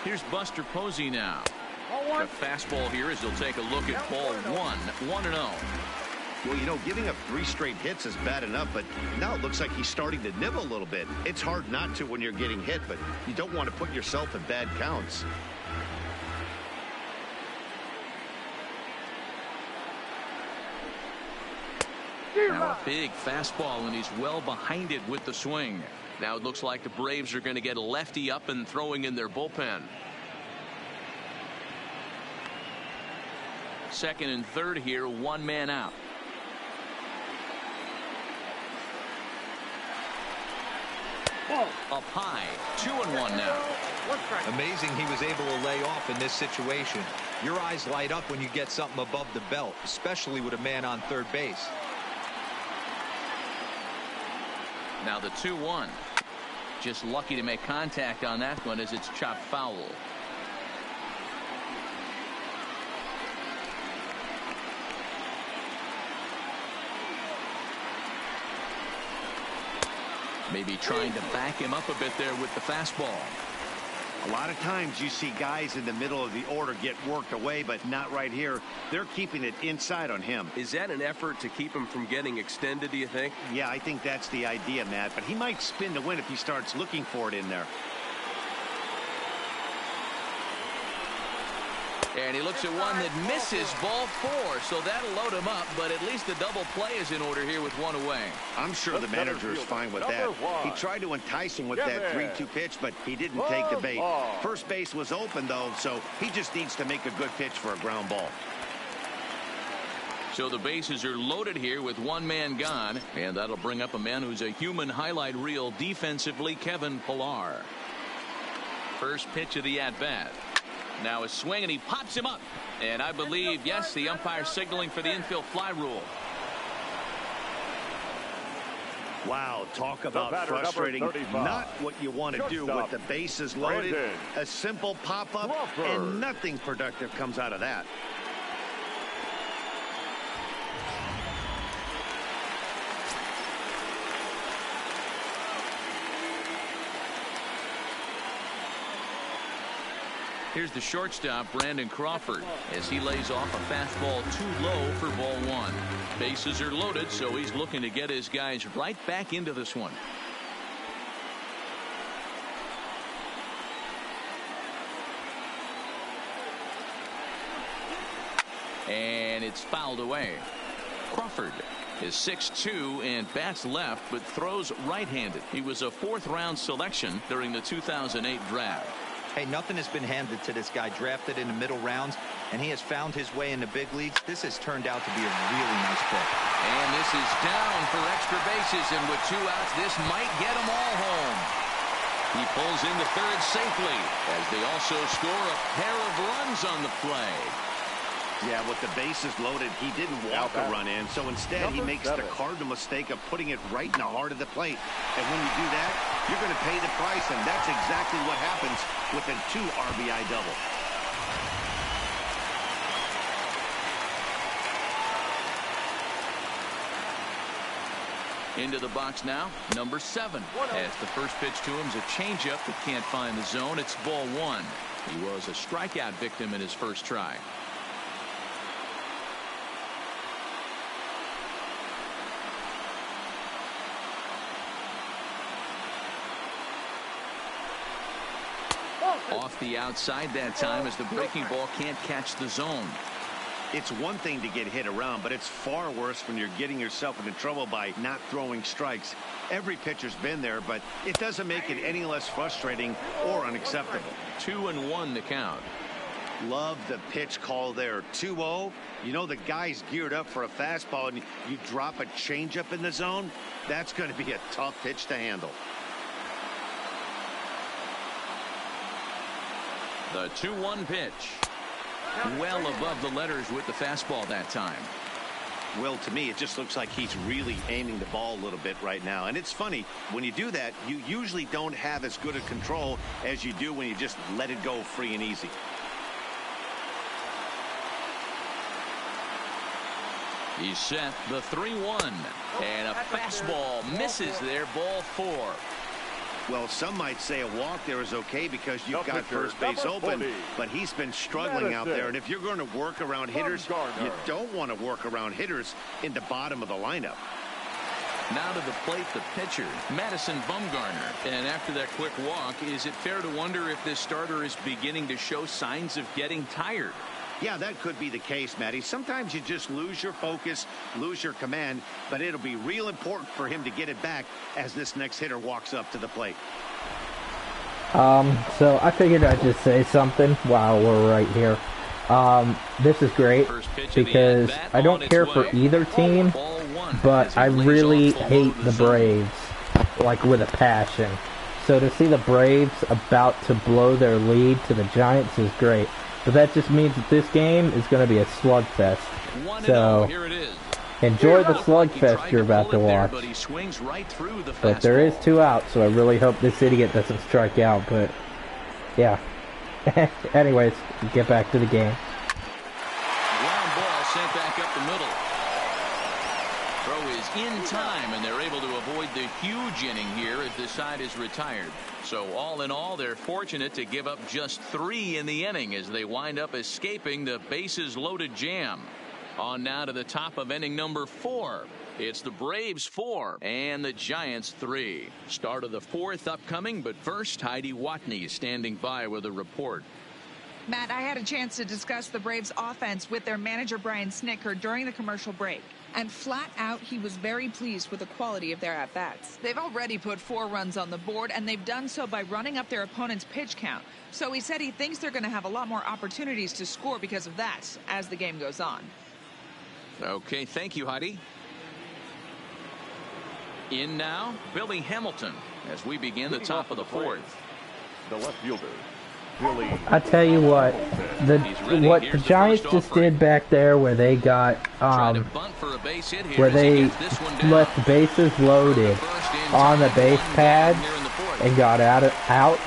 Speaker 3: Here's Buster Posey now. The fastball here as he'll take a look at ball 1. 1-0.
Speaker 4: Well, you know, giving up 3 straight hits is bad enough, but now it looks like he's starting to nibble a little bit. It's hard not to when you're getting hit, but you don't want to put yourself in bad counts.
Speaker 3: Now a big fastball, and he's well behind it with the swing. Now it looks like the Braves are going to get a lefty up and throwing in their bullpen. Second and third here, 1 man out. Up high, 2-1 now.
Speaker 5: Amazing he was able to lay off in this situation. Your eyes light up when you get something above the belt, especially with a man on third base.
Speaker 3: Now the 2-1. Just lucky to make contact on that one as it's chopped foul. Maybe trying to back him up a bit there with the fastball.
Speaker 4: A lot of times you see guys in the middle of the order get worked away, but not right here. They're keeping it inside on him.
Speaker 8: Is that an effort to keep him from getting extended, do you think?
Speaker 4: Yeah, I think that's the idea, Matt. But he might spin to win if he starts looking for it in there.
Speaker 3: And he looks at one that misses, ball 4, so that'll load him up, but at least the double play is in order here with one away.
Speaker 4: I'm sure the manager is fine with that. He tried to entice him with that 3-2 pitch, but he didn't take the bait. First base was open, though, so he just needs to make a good pitch for a ground ball.
Speaker 3: So the bases are loaded here with one man gone, and that'll bring up a man who's a human highlight reel defensively, Kevin Pillar. First pitch of the at-bat. Now a swing, and he pops him up. And I believe, yes, the umpire signaling for the infield fly rule.
Speaker 4: Wow, talk about frustrating. Not what you want to do with the bases loaded. A simple pop-up, and nothing productive comes out of that.
Speaker 3: Here's the shortstop, Brandon Crawford, as he lays off a fastball too low for ball 1. Bases are loaded, so he's looking to get his guys right back into this one. And it's fouled away. Crawford is 6'2" and bats left, but throws right-handed. He was a 4th-round selection during the 2008 draft.
Speaker 5: Hey, nothing has been handed to this guy, drafted in the middle rounds, and he has found his way in the big leagues. This has turned out to be a really nice pick.
Speaker 3: And this is down for extra bases, and with 2 outs, this might get them all home. He pulls into third safely, as they also score a pair of runs on the play.
Speaker 4: Yeah, with the bases loaded, he didn't walk a run in, so instead he makes the cardinal mistake of putting it right in the heart of the plate. And when you do that, you're going to pay the price, and that's exactly what happens with a 2 RBI double.
Speaker 3: Into the box now, number 7. As the first pitch to him is a changeup that can't find the zone. It's ball 1. He was a strikeout victim in his first try. Off the outside that time, as the breaking ball can't catch the zone.
Speaker 4: It's one thing to get hit around, but it's far worse when you're getting yourself into trouble by not throwing strikes. Every pitcher's been there, but it doesn't make it any less frustrating or unacceptable.
Speaker 3: 2-1 the count.
Speaker 4: Love the pitch call there. 2-0. You know the guy's geared up for a fastball, and you drop a changeup in the zone. That's going to be a tough pitch to handle.
Speaker 3: The 2-1 pitch. Well above the letters with the fastball that time.
Speaker 4: Well, to me, it just looks like he's really aiming the ball a little bit right now. And it's funny, when you do that, you usually don't have as good a control as you do when you just let it go free and easy.
Speaker 3: He's set the 3-1. And a fastball misses there, ball 4.
Speaker 4: Well, some might say a walk there is okay because you've got first base open, but he's been struggling out there. And if you're going to work around hitters, you don't want to work around hitters in the bottom of the lineup.
Speaker 3: Now to the plate, the pitcher, Madison Bumgarner. And after that quick walk, is it fair to wonder if this starter is beginning to show signs of getting tired?
Speaker 4: Yeah, that could be the case, Matty. Sometimes you just lose your focus, lose your command, but it'll be real important for him to get it back as this next hitter walks up to the plate.
Speaker 2: So I figured I'd just say something while we're right here. This is great because I don't care for either team, but I really hate the Braves, like with a passion. So to see the Braves about to blow their lead to the Giants is great. But that just means that this game is going to be a slugfest. So enjoy the slugfest you're about to watch. But there is 2 outs, so I really hope this idiot doesn't strike out. But yeah. Anyways, get back to the game.
Speaker 3: Ground ball sent back up the middle. Throw is in time, and they're able to avoid the huge inning here as this side is retired. So all in all, they're fortunate to give up just 3 in the inning as they wind up escaping the bases loaded jam. On now to the top of inning number 4. It's the Braves 4 and the Giants 3. Start of the 4th upcoming, but first Heidi Watney is standing by with a report.
Speaker 9: Matt, I had a chance to discuss the Braves offense with their manager Brian Snitker during the commercial break. And flat out, he was very pleased with the quality of their at-bats. They've already put 4 runs on the board, and they've done so by running up their opponent's pitch count. So he said he thinks they're going to have a lot more opportunities to score because of that as the game goes on.
Speaker 3: Okay, thank you, Heidi. In now, Billy Hamilton as we begin the top of the 4th.
Speaker 6: The left fielder, Billy.
Speaker 2: I tell you what the Giants just did back there, where they got where they left the bases loaded on the base pad and got out,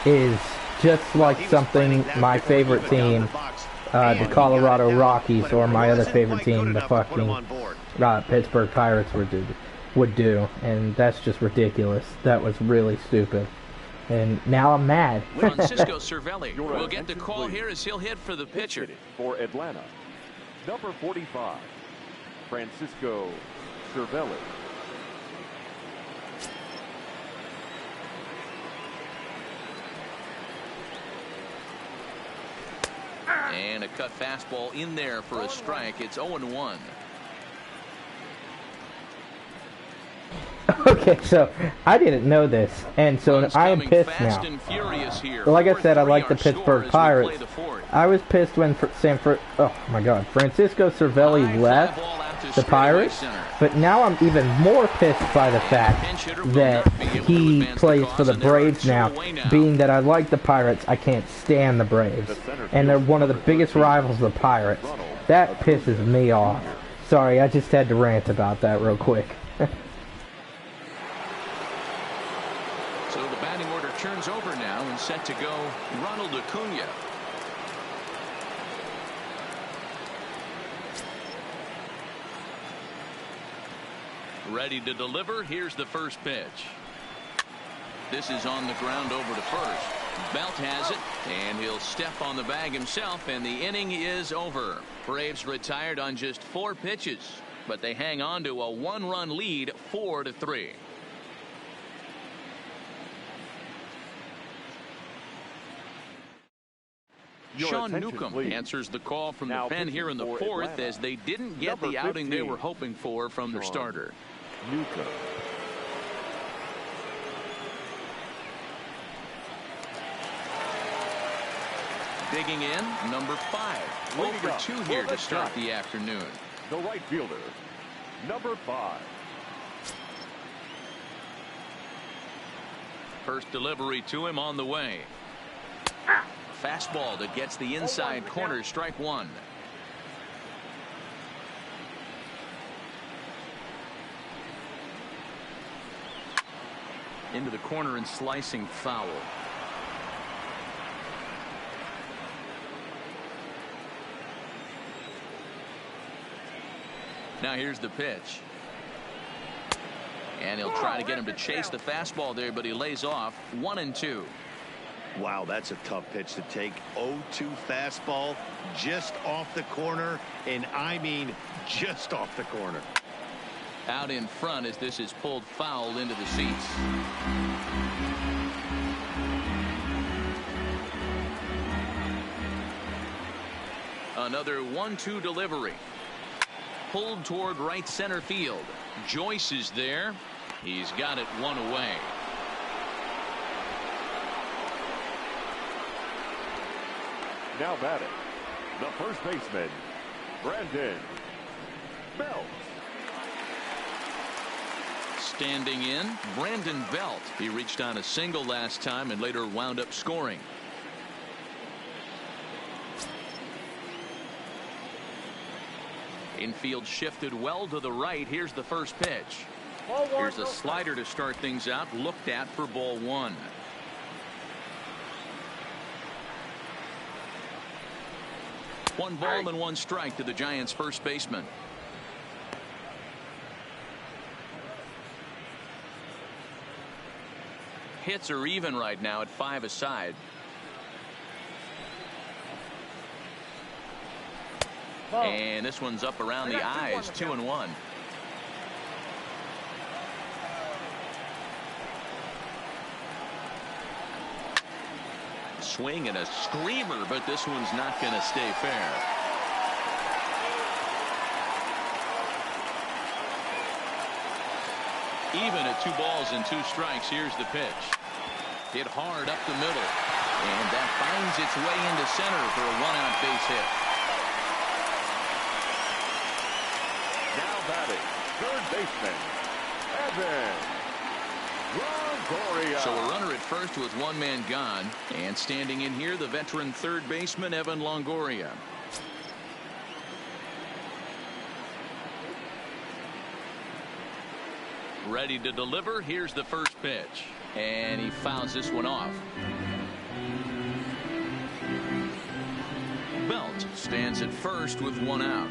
Speaker 2: is just like something my favorite team, the Colorado Rockies, or my other favorite team, the fucking Pittsburgh Pirates, would do, and that's just ridiculous. That was really stupid. And now I'm mad.
Speaker 3: Francisco Cervelli will get the call here as he'll hit for the pitcher.
Speaker 6: For Atlanta, number 45, Francisco Cervelli.
Speaker 3: And a cut fastball in there for a strike. It's 0-1.
Speaker 2: Okay, so I didn't know this, and so I am pissed now. Like I said, I like the Pittsburgh Pirates. I was pissed when Francisco Cervelli left the Pirates, but now I'm even more pissed by the fact that he plays for the Braves now. Being that I like the Pirates, I can't stand the Braves, and they're one of the biggest rivals of the Pirates. That pisses me off. Sorry, I just had to rant about that real quick.
Speaker 3: Turns over now and set to go Ronald Acuna. Ready to deliver. Here's the first pitch. This is on the ground over to first. Belt has it, and he'll step on the bag himself, and the inning is over. Braves retired on just 4 pitches, but they hang on to a 1-run lead, 4-3. Sean Newcomb answers the call from the pen here in the 4th, as they didn't get the outing they were hoping for from their starter.
Speaker 6: Newcomb.
Speaker 3: Digging in, number 5. 0-2 here to start the afternoon.
Speaker 6: The right fielder, number 5.
Speaker 3: First delivery to him on the way. Fastball that gets the inside corner, strike 1. Into the corner and slicing foul. Now here's the pitch. And he'll try to get him to chase the fastball there, but he lays off. 1-2.
Speaker 4: Wow, that's a tough pitch to take. 0-2 fastball just off the corner, and I mean just off the corner.
Speaker 3: Out in front as this is pulled foul into the seats. Another 1-2 delivery. Pulled toward right center field. Joyce is there. He's got it 1 away.
Speaker 6: Now batting, the first baseman, Brandon Belt.
Speaker 3: Standing in, Brandon Belt. He reached on a single last time and later wound up scoring. Infield shifted well to the right. Here's the first pitch. Here's a slider to start things out, looked at for ball 1. One ball and 1 strike to the Giants' first baseman. hits are even right now at 5 aside. And this one's up around the eyes, 2-1. Swing and a screamer, but this one's not going to stay fair. Even at 2 balls and 2 strikes. Here's the pitch. Hit hard up the middle. And that finds its way into center for a 1-out base hit.
Speaker 6: Now batting, third baseman, Evan Longoria.
Speaker 3: So a runner at first with 1 man gone. And standing in here, the veteran third baseman, Evan Longoria. Ready to deliver. Here's the first pitch. And he fouls this one off. Belt stands at first with 1 out.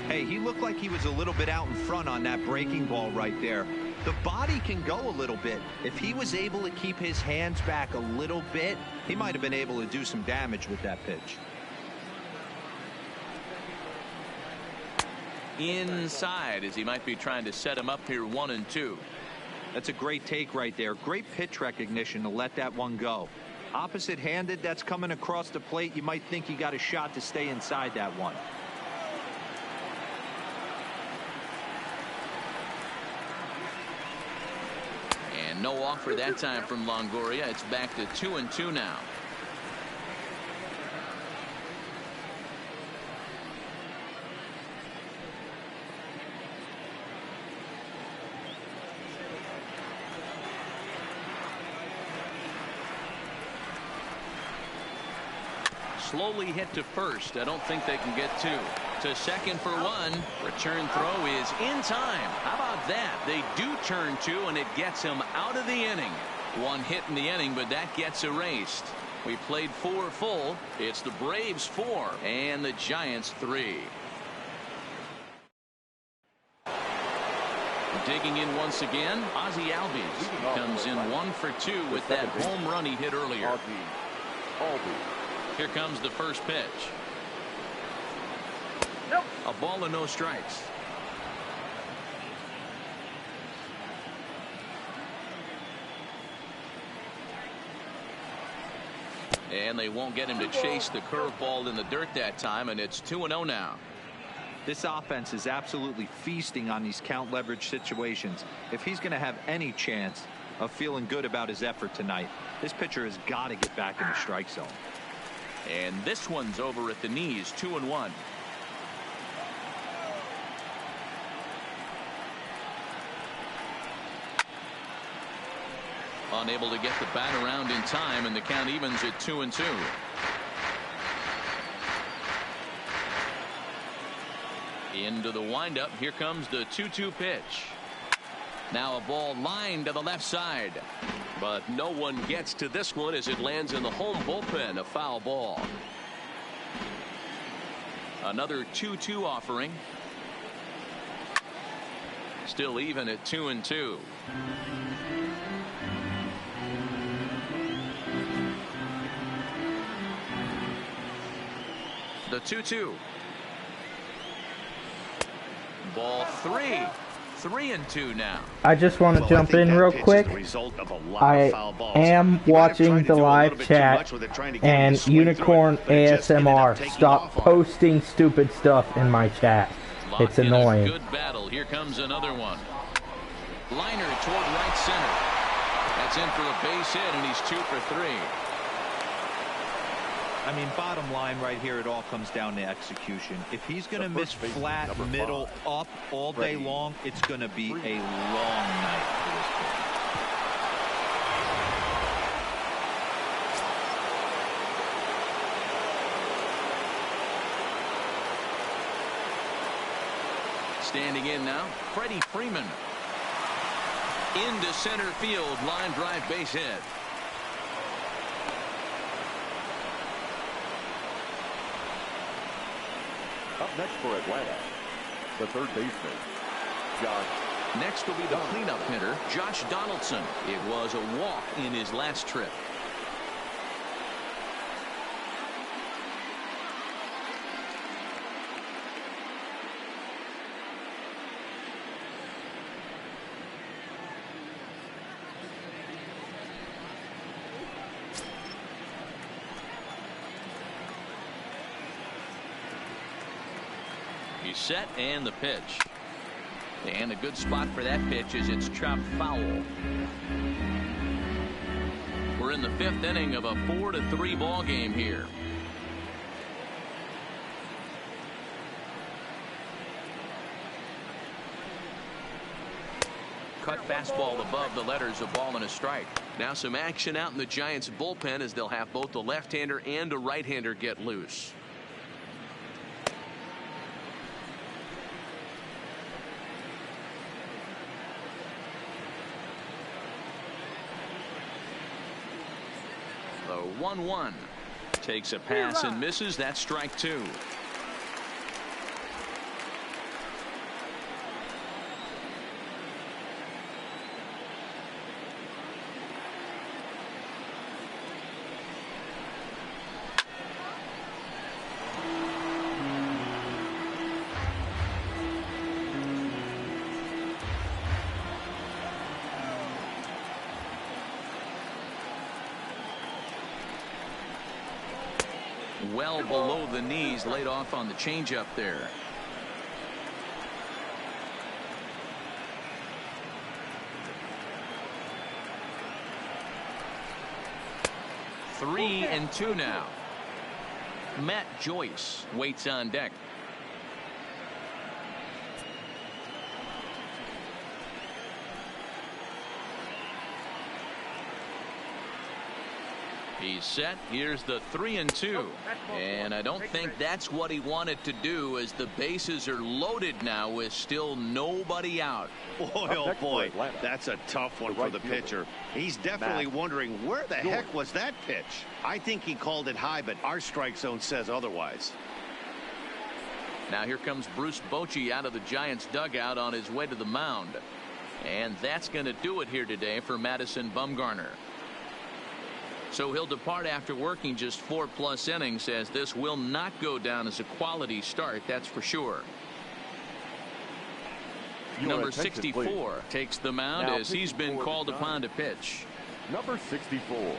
Speaker 5: Hey, he looked like he was a little bit out in front on that breaking ball right there. The body can go a little bit. If he was able to keep his hands back a little bit, he might have been able to do some damage with that pitch.
Speaker 3: Inside, as he might be trying to set him up here 1-2.
Speaker 5: That's a great take right there. Great pitch recognition to let that one go. Opposite handed, that's coming across the plate. You might think he got a shot to stay inside that one.
Speaker 3: And no offer that time from Longoria. It's back to 2-2 now. Slowly hit to first. I don't think they can get 2. To second for 1. Return throw is in time. How about that? They do turn 2, and it gets him out of the inning. 1 hit in the inning, but that gets erased. We played 4 full. It's the Braves 4 and the Giants 3. Digging in once again, Ozzie Albies comes in 1 for 2 with that home run he hit earlier. Here comes the first pitch.
Speaker 7: Nope.
Speaker 3: A ball and no strikes. And they won't get him to chase the curveball in the dirt that time, and it's 2-0 now.
Speaker 5: This offense is absolutely feasting on these count leverage situations. If he's going to have any chance of feeling good about his effort tonight, this pitcher has got to get back in the strike zone.
Speaker 3: And this one's over at the knees, 2-1. Unable to get the bat around in time, and the count evens at 2-2. Into the windup. Here comes the 2-2 pitch. Now a ball lined to the left side. But no one gets to this one as it lands in the home bullpen. A foul ball. Another 2-2 offering. Still even at 2-2. The 2-2. Ball 3. 3-2 now.
Speaker 2: I just want to jump in real quick. I am watching the live chat, and Unicorn ASMR, stop posting stupid stuff in my chat. It's annoying.
Speaker 3: Good battle. Here comes another one. Liner toward right center. That's in for a base hit, and he's 2 for 3.
Speaker 5: I mean, bottom line right here, it all comes down to execution. If he's going to miss flat, middle, up all day long, it's going to be a long night for this
Speaker 3: pitcher. Standing in now, Freddie Freeman. Into center field, line drive base hit.
Speaker 6: Up next for Atlanta, the third baseman, Josh.
Speaker 3: Next will be the cleanup hitter, Josh Donaldson. It was a walk in his last trip. He's set, and the pitch. And a good spot for that pitch is it's chopped foul. We're in the 5th inning of a 4-3 ball game here. Cut fastball above the letters, a ball and a strike. Now some action out in the Giants bullpen as they'll have both the left-hander and a right-hander get loose. The 1-1 takes a pass and misses. That's strike 2. Well below the knees, laid off on the changeup there. Three and two now. Matt Joyce waits on deck. He's set. Here's the 3-2. And I don't think that's what he wanted to do, as the bases are loaded now with still nobody out.
Speaker 4: Boy, oh boy, that's a tough one for the pitcher. He's definitely wondering, where the heck was that pitch? I think he called it high, but our strike zone says otherwise.
Speaker 3: Now here comes Bruce Bochy out of the Giants dugout on his way to the mound. And that's going to do it here today for Madison Bumgarner. So he'll depart after working just 4+ innings, as this will not go down as a quality start, that's for sure. Number 64 takes the mound as he's been called upon to pitch.
Speaker 6: Number 64.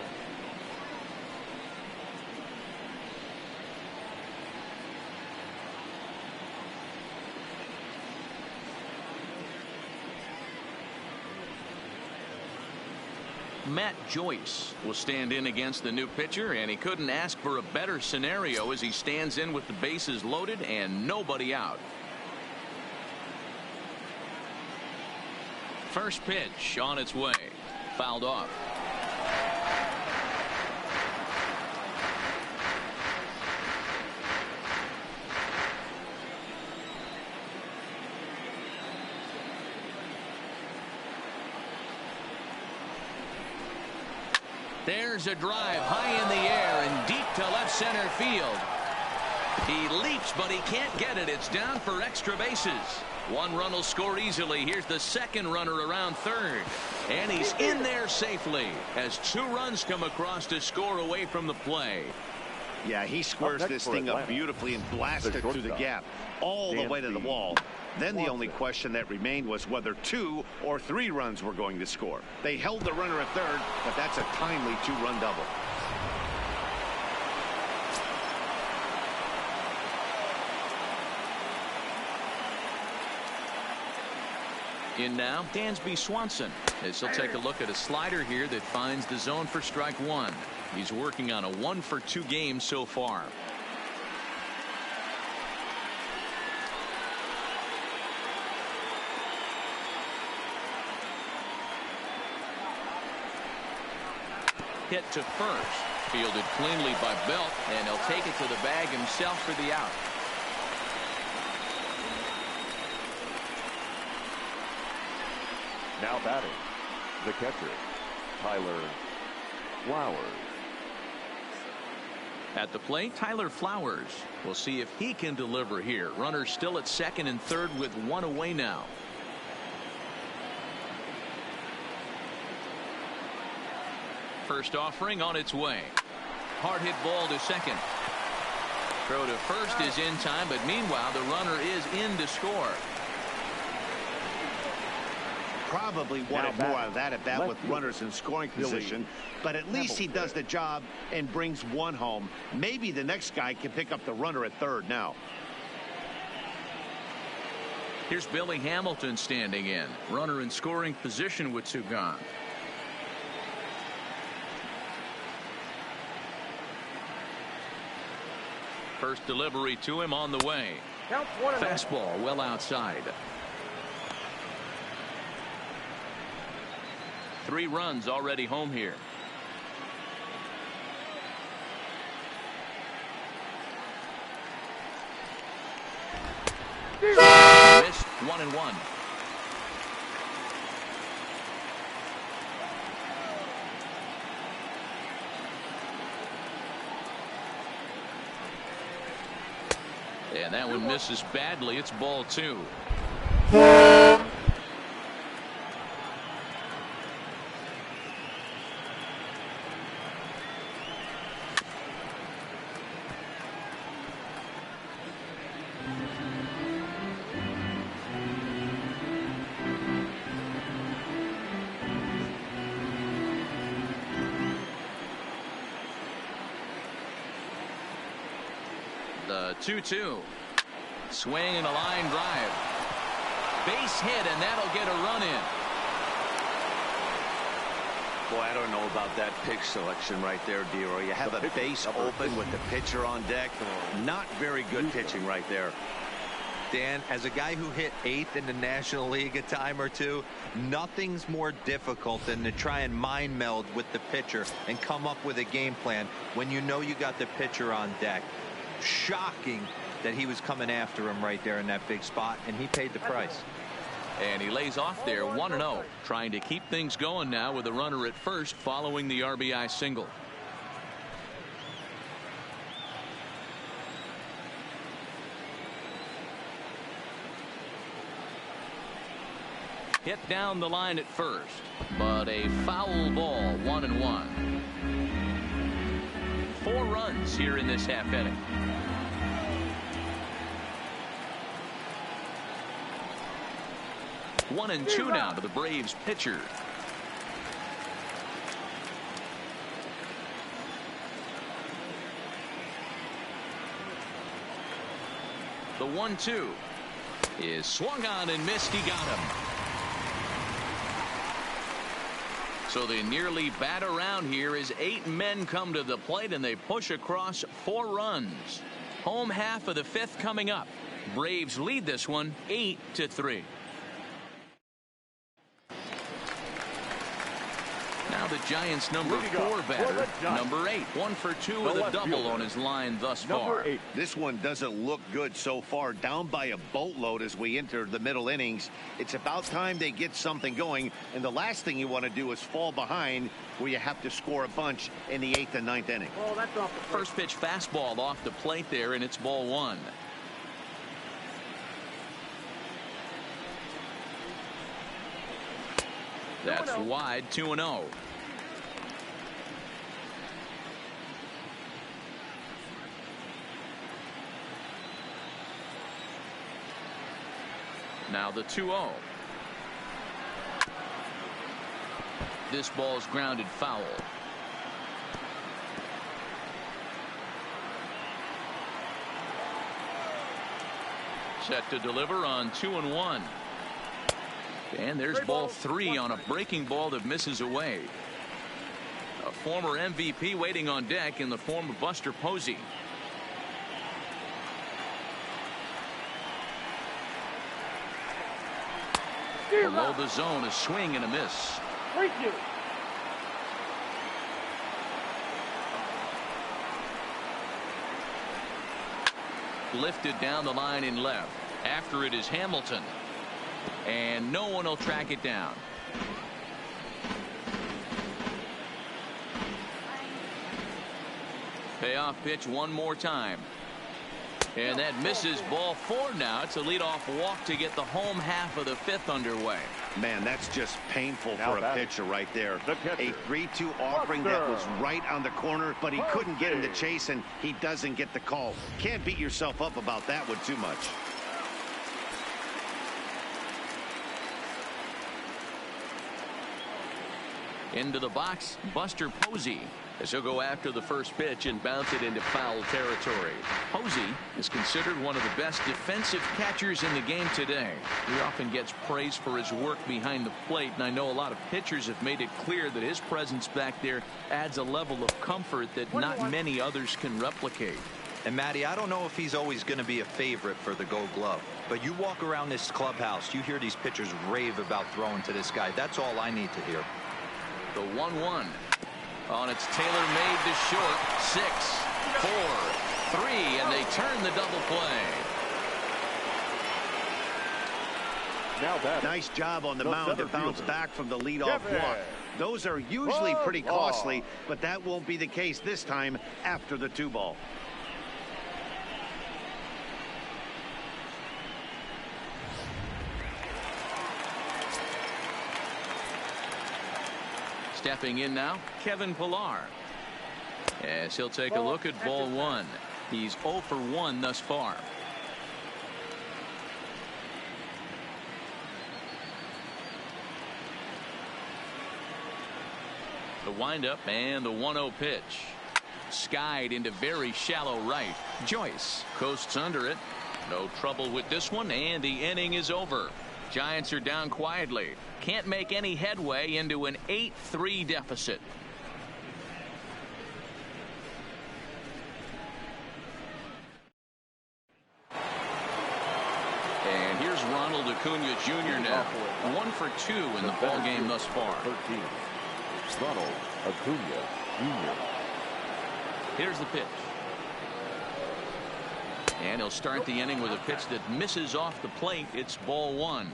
Speaker 3: Matt Joyce will stand in against the new pitcher, and he couldn't ask for a better scenario as he stands in with the bases loaded and nobody out. First pitch on its way. Fouled off. There's a drive high in the air and deep to left center field. He leaps, but he can't get it. It's down for extra bases. One run will score easily. Here's the second runner around third. And he's in there safely as 2 runs come across to score away from the play.
Speaker 4: Yeah, he squares this thing up beautifully and blasts it through the gap all the way to the wall. Then the only question that remained was whether 2 or 3 runs were going to score. They held the runner at third, but that's a timely 2-run double.
Speaker 3: In now, Dansby Swanson, as he'll take a look at a slider here that finds the zone for strike 1. He's working on a 1-for-2 game so far. Hit to first, fielded cleanly by Belt, and he'll take it to the bag himself for the out.
Speaker 6: Now batting, the catcher, Tyler Flowers.
Speaker 3: At the plate, Tyler Flowers. We'll see if he can deliver here. Runner still at second and third with one away now. First offering on its way. Hard hit ball to second. Throw to first is in time, but meanwhile the runner is in to score.
Speaker 4: Probably wanted more out of that at bat with runners in scoring position, but at least he does the job and brings one home. Maybe the next guy can pick up the runner at third now.
Speaker 3: Here's Billy Hamilton standing in. Runner in scoring position with two gone. First delivery to him on the way. Fastball well outside. 3 runs already home here. Missed 1-1. And that one misses badly. It's ball 2. The 2-2. Swing and a line drive. Base hit, and that'll get a run in.
Speaker 4: Boy, I don't know about that pitch selection right there, Dero. You have a base open with the pitcher on deck. Not very good pitching right there.
Speaker 5: Dan, as a guy who hit 8th in the National League a time or two, nothing's more difficult than to try and mind meld with the pitcher and come up with a game plan when you know you got the pitcher on deck. Shocking that he was coming after him right there in that big spot, and he paid the price.
Speaker 3: And he lays off there 1-0, trying to keep things going now with a runner at first following the RBI single. Hit down the line at first, but a foul ball. 1-1. 4 runs here in this half inning. One and 2 now to the Braves pitcher. The 1-2 is swung on and missed. He got him. So they nearly bat around here as 8 men come to the plate and they push across 4 runs. Home half of the 5th coming up. Braves lead this one 8-3. Now the Giants' number 4 batter, number 8, 1 for 2 with a double on his line thus far.
Speaker 4: This one doesn't look good so far. Down by a boatload as we enter the middle innings. It's about time they get something going, and the last thing you want to do is fall behind where you have to score a bunch in the 8th and 9th inning.
Speaker 7: Oh, that's off the
Speaker 3: First pitch fastball off the plate there, and it's ball 1. That's wide. 2-0. Now the 2-0. This ball's grounded foul. Set to deliver on 2-1. And there's ball 3 on a breaking ball that misses away. A former MVP waiting on deck in the form of Buster Posey. Below the zone, a swing and a miss.
Speaker 7: Thank you.
Speaker 3: Lifted down the line in left. After it is Hamilton. And no one will track it down. Payoff pitch one more time. And that misses. Ball 4 now. It's a leadoff walk to get the home half of the 5th underway.
Speaker 4: Man, that's just painful for a pitcher right there. A 3-2 offering that was right on the corner, but he couldn't get him to chase, and he doesn't get the call. Can't beat yourself up about that one too much.
Speaker 3: Into the box, Buster Posey, as he'll go after the first pitch and bounce it into foul territory. Posey is considered one of the best defensive catchers in the game today. He often gets praise for his work behind the plate, and I know a lot of pitchers have made it clear that his presence back there adds a level of comfort that not many others can replicate.
Speaker 5: And Matty, I don't know if he's always going to be a favorite for the Gold Glove, but you walk around this clubhouse, you hear these pitchers rave about throwing to this guy. That's all I need to hear.
Speaker 3: The 1-1 on its tailor-made to short. 6, 4, 3, and they turn the double play.
Speaker 4: Nice job on the mound to bounce back from the leadoff walk. Those are usually pretty costly, but that won't be the case this time after the 2-ball.
Speaker 3: Stepping in now, Kevin Pillar. As he'll take a look at ball 1. He's 0 for 1 thus far. The windup and the 1-0 pitch. Skied into very shallow right. Joyce coasts under it. No trouble with this one, and the inning is over. Giants are down quietly. Can't make any headway into an 8-3 deficit. And here's Ronald Acuna Jr. now. 1 for 2 in the ball game thus far.
Speaker 6: 13. Ronald Acuna Jr.
Speaker 3: Here's the pitch. And he'll start the inning with a pitch that misses off the plate. It's ball 1.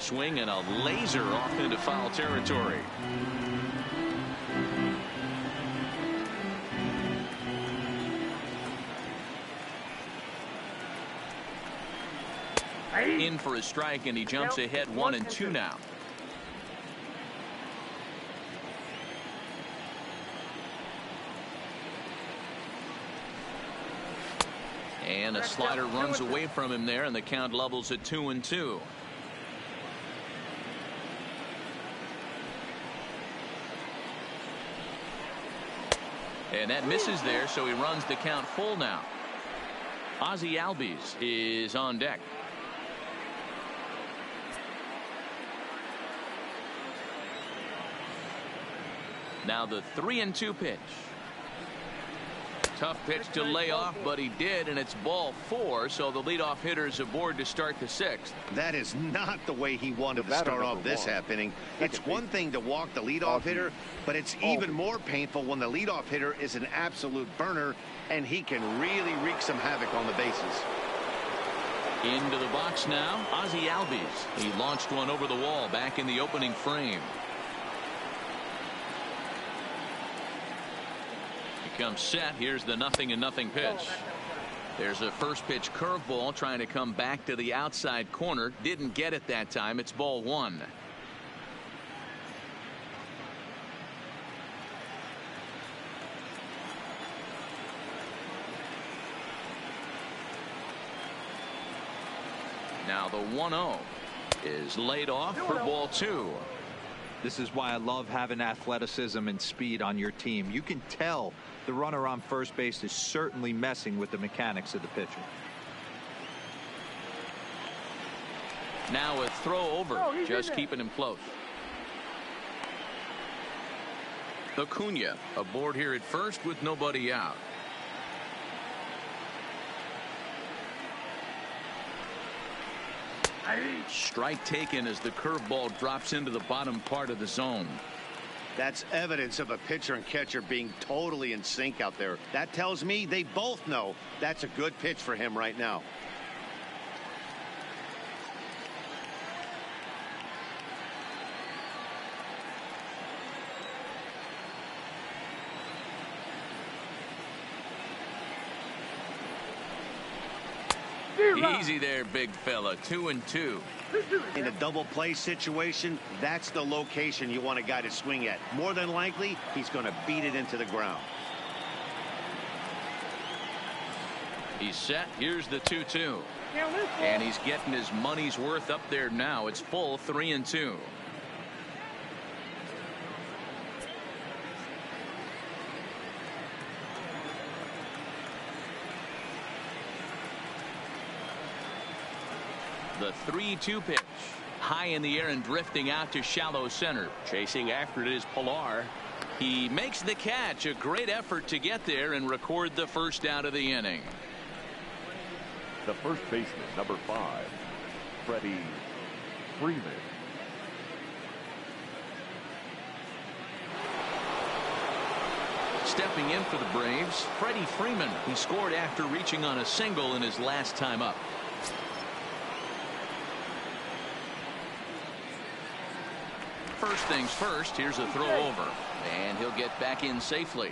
Speaker 3: Swing and a laser off into foul territory. In for a strike, and he jumps ahead 1-2 now. And a slider runs away from him there, and the count levels at 2-2. And that misses there, so he runs the count full now. Ozzie Albies is on deck. Now the 3-2 pitch. Tough pitch to lay off, but he did, and it's ball 4, so the leadoff hitter is aboard to start the 6th.
Speaker 4: That is not the way he wanted to start off this half inning. It's one thing to walk the leadoff hitter, but it's even more painful when the leadoff hitter is an absolute burner, and he can really wreak some havoc on the bases.
Speaker 3: Into the box now, Ozzie Albies. He launched one over the wall back in the opening frame. Comes set. Here's the 0-0 pitch. There's a first pitch curveball trying to come back to the outside corner. Didn't get it that time. It's ball 1. Now the 1-0 is laid off for ball 2.
Speaker 5: This is why I love having athleticism and speed on your team. You can tell the runner on first base is certainly messing with the mechanics of the pitcher.
Speaker 3: Now a throw over, just keeping him close. Acuna aboard here at first with nobody out. Strike taken as the curveball drops into the bottom part of the zone.
Speaker 4: That's evidence of a pitcher and catcher being totally in sync out there. That tells me they both know that's a good pitch for him right now.
Speaker 3: Easy there, big fella. 2-2.
Speaker 4: In a double play situation, that's the location you want a guy to swing at. More than likely, he's going to beat it into the ground.
Speaker 3: He's set. Here's the 2-2. And he's getting his money's worth up there now. It's full 3-2. The 3-2 pitch. High in the air and drifting out to shallow center.
Speaker 8: Chasing after it is Pilar.
Speaker 3: He makes the catch. A great effort to get there and record the first out of the inning.
Speaker 6: The first baseman, number 5, Freddie Freeman.
Speaker 3: Stepping in for the Braves, Freddie Freeman. He scored after reaching on a single in his last time up. First things first, here's a throw over, and he'll get back in safely.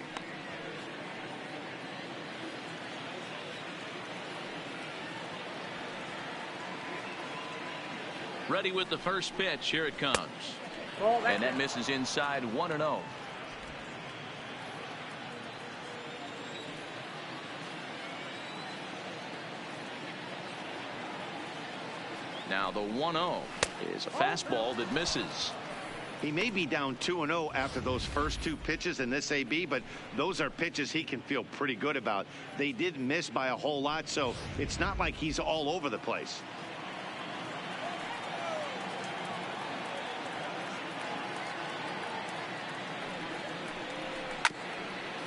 Speaker 3: Ready with the first pitch. Here it comes. And that misses inside. 1-0. Now the 1-0 is a fastball that misses.
Speaker 4: He may be down 2-0 after those first 2 pitches in this AB, but those are pitches he can feel pretty good about. They did miss by a whole lot, so it's not like he's all over the place.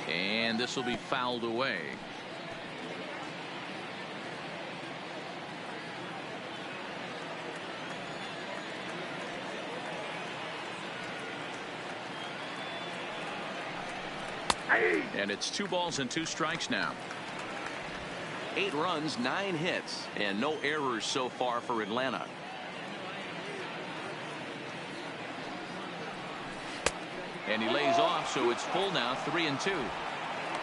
Speaker 3: And this will be fouled away. And it's 2 balls and 2 strikes now. 8 runs, 9 hits, and no errors so far for Atlanta. And he lays off, so it's full now. 3-2.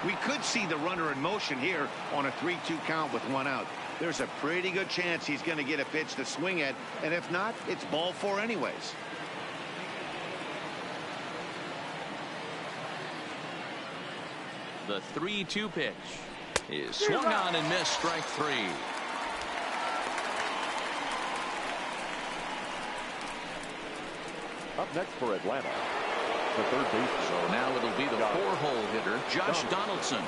Speaker 4: We could see the runner in motion here on a 3-2 count with 1 out. There's a pretty good chance he's going to get a pitch to swing at, and if not, it's ball 4 anyways.
Speaker 3: The 3-2 pitch is swung on and missed. Strike 3.
Speaker 6: Up next for Atlanta, the third baseman.
Speaker 3: So now it'll be the 4-hole hitter, Josh Donaldson.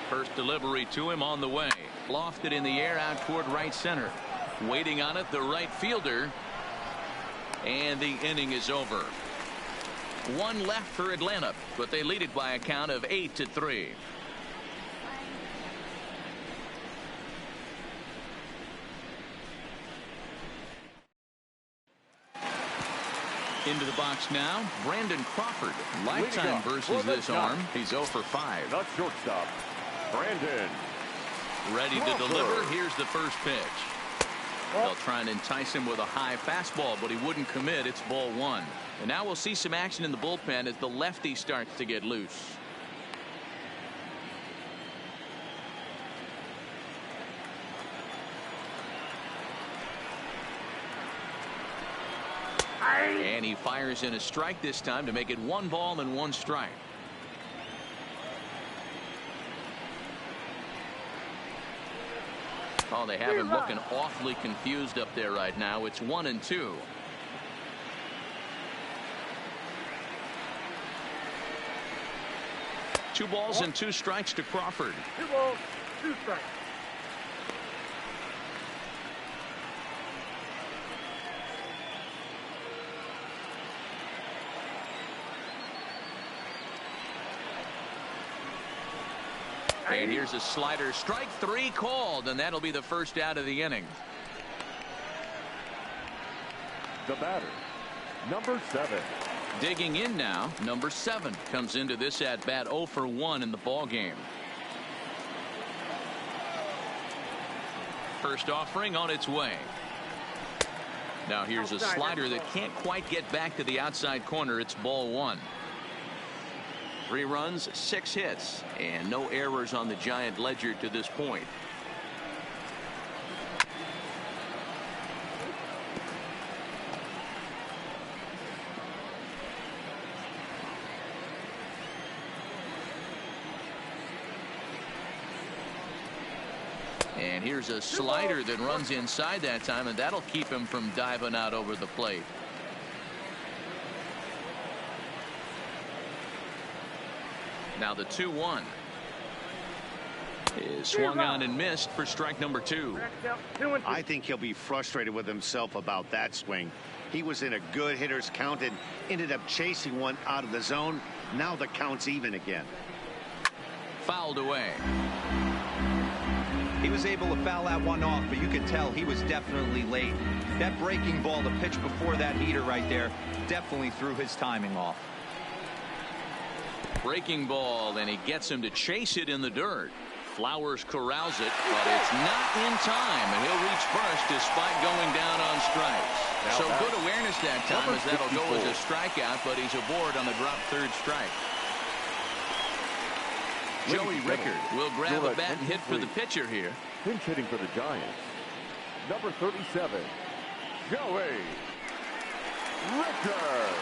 Speaker 3: First delivery to him on the way. Lofted in the air out toward right center. Waiting on it, the right fielder. And the inning is over. 1 left for Atlanta, but they lead it by a count of 8-3. Into the box now, Brandon Crawford. Lifetime versus this arm. He's 0 for 5.
Speaker 6: The shortstop, Brandon.
Speaker 3: Ready to deliver. Here's the first pitch. They'll try and entice him with a high fastball, but he wouldn't commit. It's ball 1. And now we'll see some action in the bullpen as the lefty starts to get loose. And he fires in a strike this time to make it 1 ball and 1 strike. Oh, they have him looking awfully confused up there right now. It's 1-2. Two balls and 2 strikes to Crawford.
Speaker 7: 2 balls, 2 strikes.
Speaker 3: And here's a slider. Strike 3 called, and that'll be the first out of the inning.
Speaker 6: The batter, number 7.
Speaker 3: Digging in now, number 7 comes into this at bat 0 for 1 in the ball game. First offering on its way. Now here's a slider that can't quite get back to the outside corner. It's ball 1. 3 runs, 6 hits, and no errors on the Giant ledger to this point. And here's a slider that runs inside that time, and that'll keep him from diving out over the plate. Now the 2-1 is swung on and missed for strike number 2.
Speaker 4: I think he'll be frustrated with himself about that swing. He was in a good hitter's count and ended up chasing one out of the zone. Now the count's even again.
Speaker 3: Fouled away.
Speaker 5: He was able to foul that one off, but you could tell he was definitely late. That breaking ball, the pitch before that heater right there, definitely threw his timing off.
Speaker 3: Breaking ball, and he gets him to chase it in the dirt. Flowers corrals it, but it's not in time, and he'll reach first despite going down on strikes. So good awareness that time, as that'll go as a strikeout, but he's aboard on the drop third strike. Joey Rickard will grab a bat and hit for the pitcher here.
Speaker 6: Pinch hitting for the Giants. Number 37, Joey Rickard.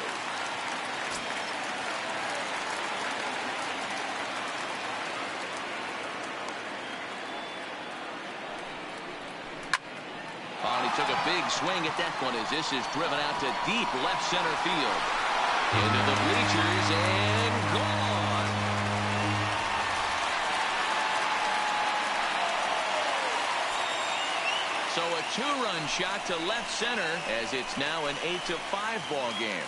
Speaker 3: Oh, and he took a big swing at that one as this is driven out to deep left center field. Into the bleachers and gone. So a 2-run shot to left center as it's now an 8-5 ball game.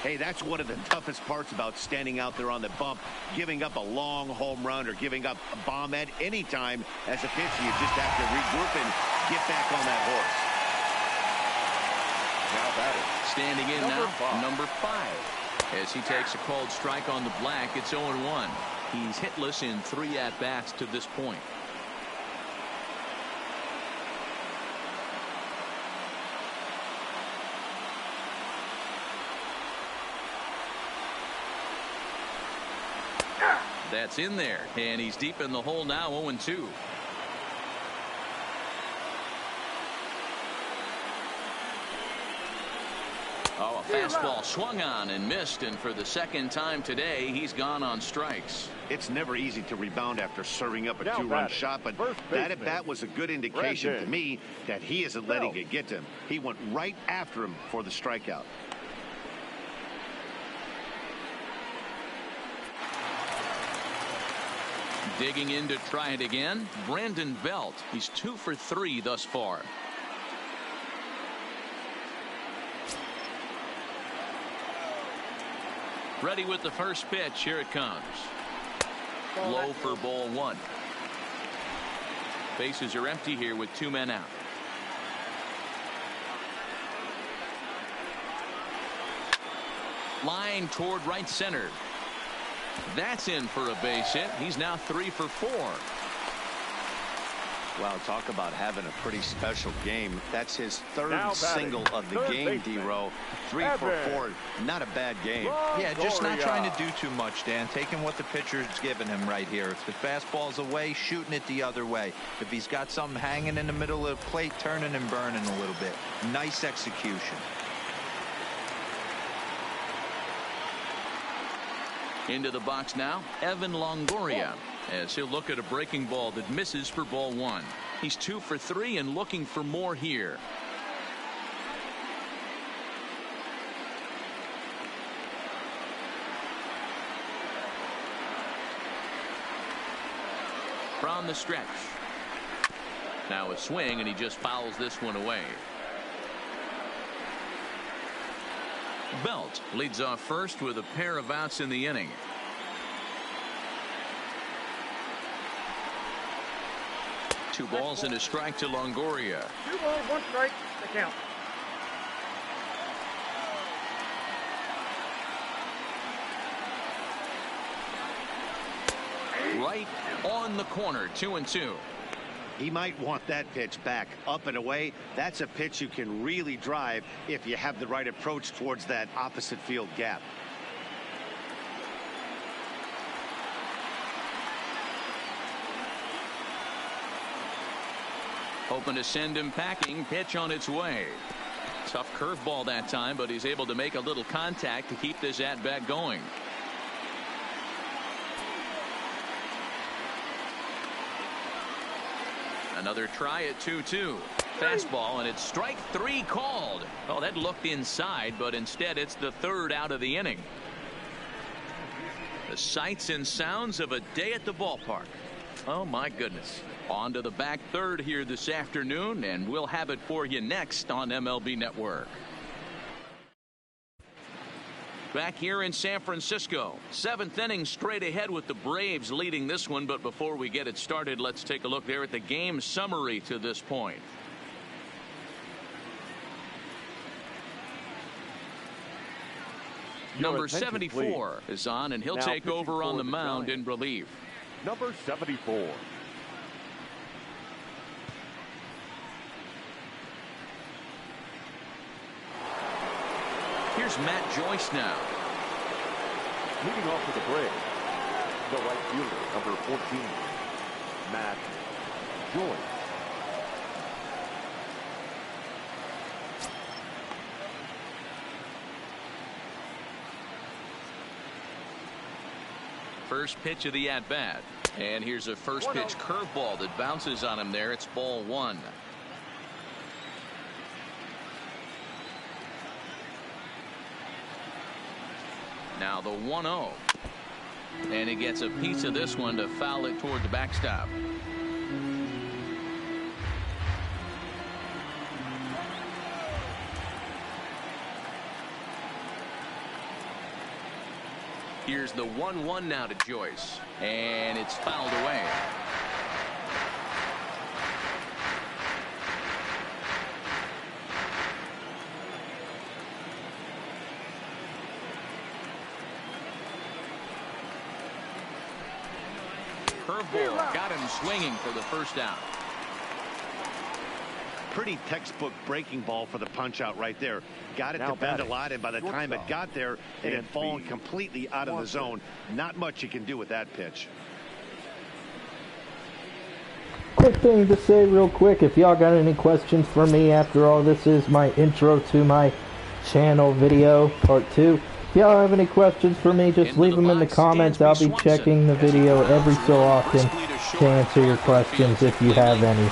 Speaker 4: Hey, that's one of the toughest parts about standing out there on the bump. Giving up a long home run or giving up a bomb at any time as a pitcher. You just have to regroup and get back on that horse.
Speaker 6: Now batting.
Speaker 3: Standing in number 5. As he takes a called strike on the black, it's 0-1. He's hitless in 3 at-bats to this point. That's in there, and he's deep in the hole now, 0-2. Oh, a fastball swung on and missed, and for the second time today, he's gone on strikes.
Speaker 4: It's never easy to rebound after serving up a 2-run shot, but that at bat was a good indication to me that he isn't letting it get to him. He went right after him for the strikeout.
Speaker 3: Digging in to try it again, Brandon Belt. He's 2 for 3 thus far. Ready with the first pitch. Here it comes. Low for ball 1. Bases are empty here with 2 men out. Line toward right center. That's in for a base hit. He's now 3 for 4.
Speaker 4: Wow, talk about having a pretty special game. That's his 3rd single of the game, D-Row. 3 for 4. Not a bad game.
Speaker 5: Yeah, just not trying to do too much, Dan. Taking what the pitcher's giving him right here. If the fastball's away, shooting it the other way. If he's got something hanging in the middle of the plate, turning and burning a little bit. Nice execution.
Speaker 3: Into the box now, Evan Longoria, as he'll look at a breaking ball that misses for ball 1. He's 2 for 3 and looking for more here. From the stretch. Now a swing, and he just fouls this one away. Belt leads off first with a pair of outs in the inning. Two balls and a strike to Longoria.
Speaker 7: 2 balls, 1 strike, the count.
Speaker 3: Right on the corner, 2-2.
Speaker 4: He might want that pitch back, up and away. That's a pitch you can really drive if you have the right approach towards that opposite field gap.
Speaker 3: Hoping to send him packing. Pitch on its way. Tough curveball that time, but he's able to make a little contact to keep this at-bat going. Another try at 2-2. Fastball, and it's strike 3 called. Oh, that looked inside, but instead it's the third out of the inning. The sights and sounds of a day at the ballpark. Oh, my goodness. On to the back third here this afternoon, and we'll have it for you next on MLB Network. Back here in San Francisco, 7th inning straight ahead with the Braves leading this one. But before we get it started, let's take a look there at the game summary to this point. Number 74 is on, and he'll take over on the mound in relief.
Speaker 6: Number 74.
Speaker 3: Here's Matt Joyce now.
Speaker 6: Leading off for the Braves, the right fielder, number 14, Matt Joyce.
Speaker 3: First pitch of the at-bat. And here's a first pitch curveball that bounces on him there. It's ball 1. Now the 1-0. And he gets a piece of this one to foul it toward the backstop. Here's the 1-1 now to Joyce. And it's fouled away. Curveball got him swinging for the first out.
Speaker 4: Pretty textbook breaking ball for the punch out right there. Got it to bend a lot, and by the time it got there, it had fallen completely out of the zone. Not much you can do with that pitch.
Speaker 2: Quick thing to say real quick. If y'all got any questions for me after all this is my intro to my channel video part 2. If y'all have any questions for me, just leave them in the comments. I'll be checking the video every so often to answer your questions if you have any.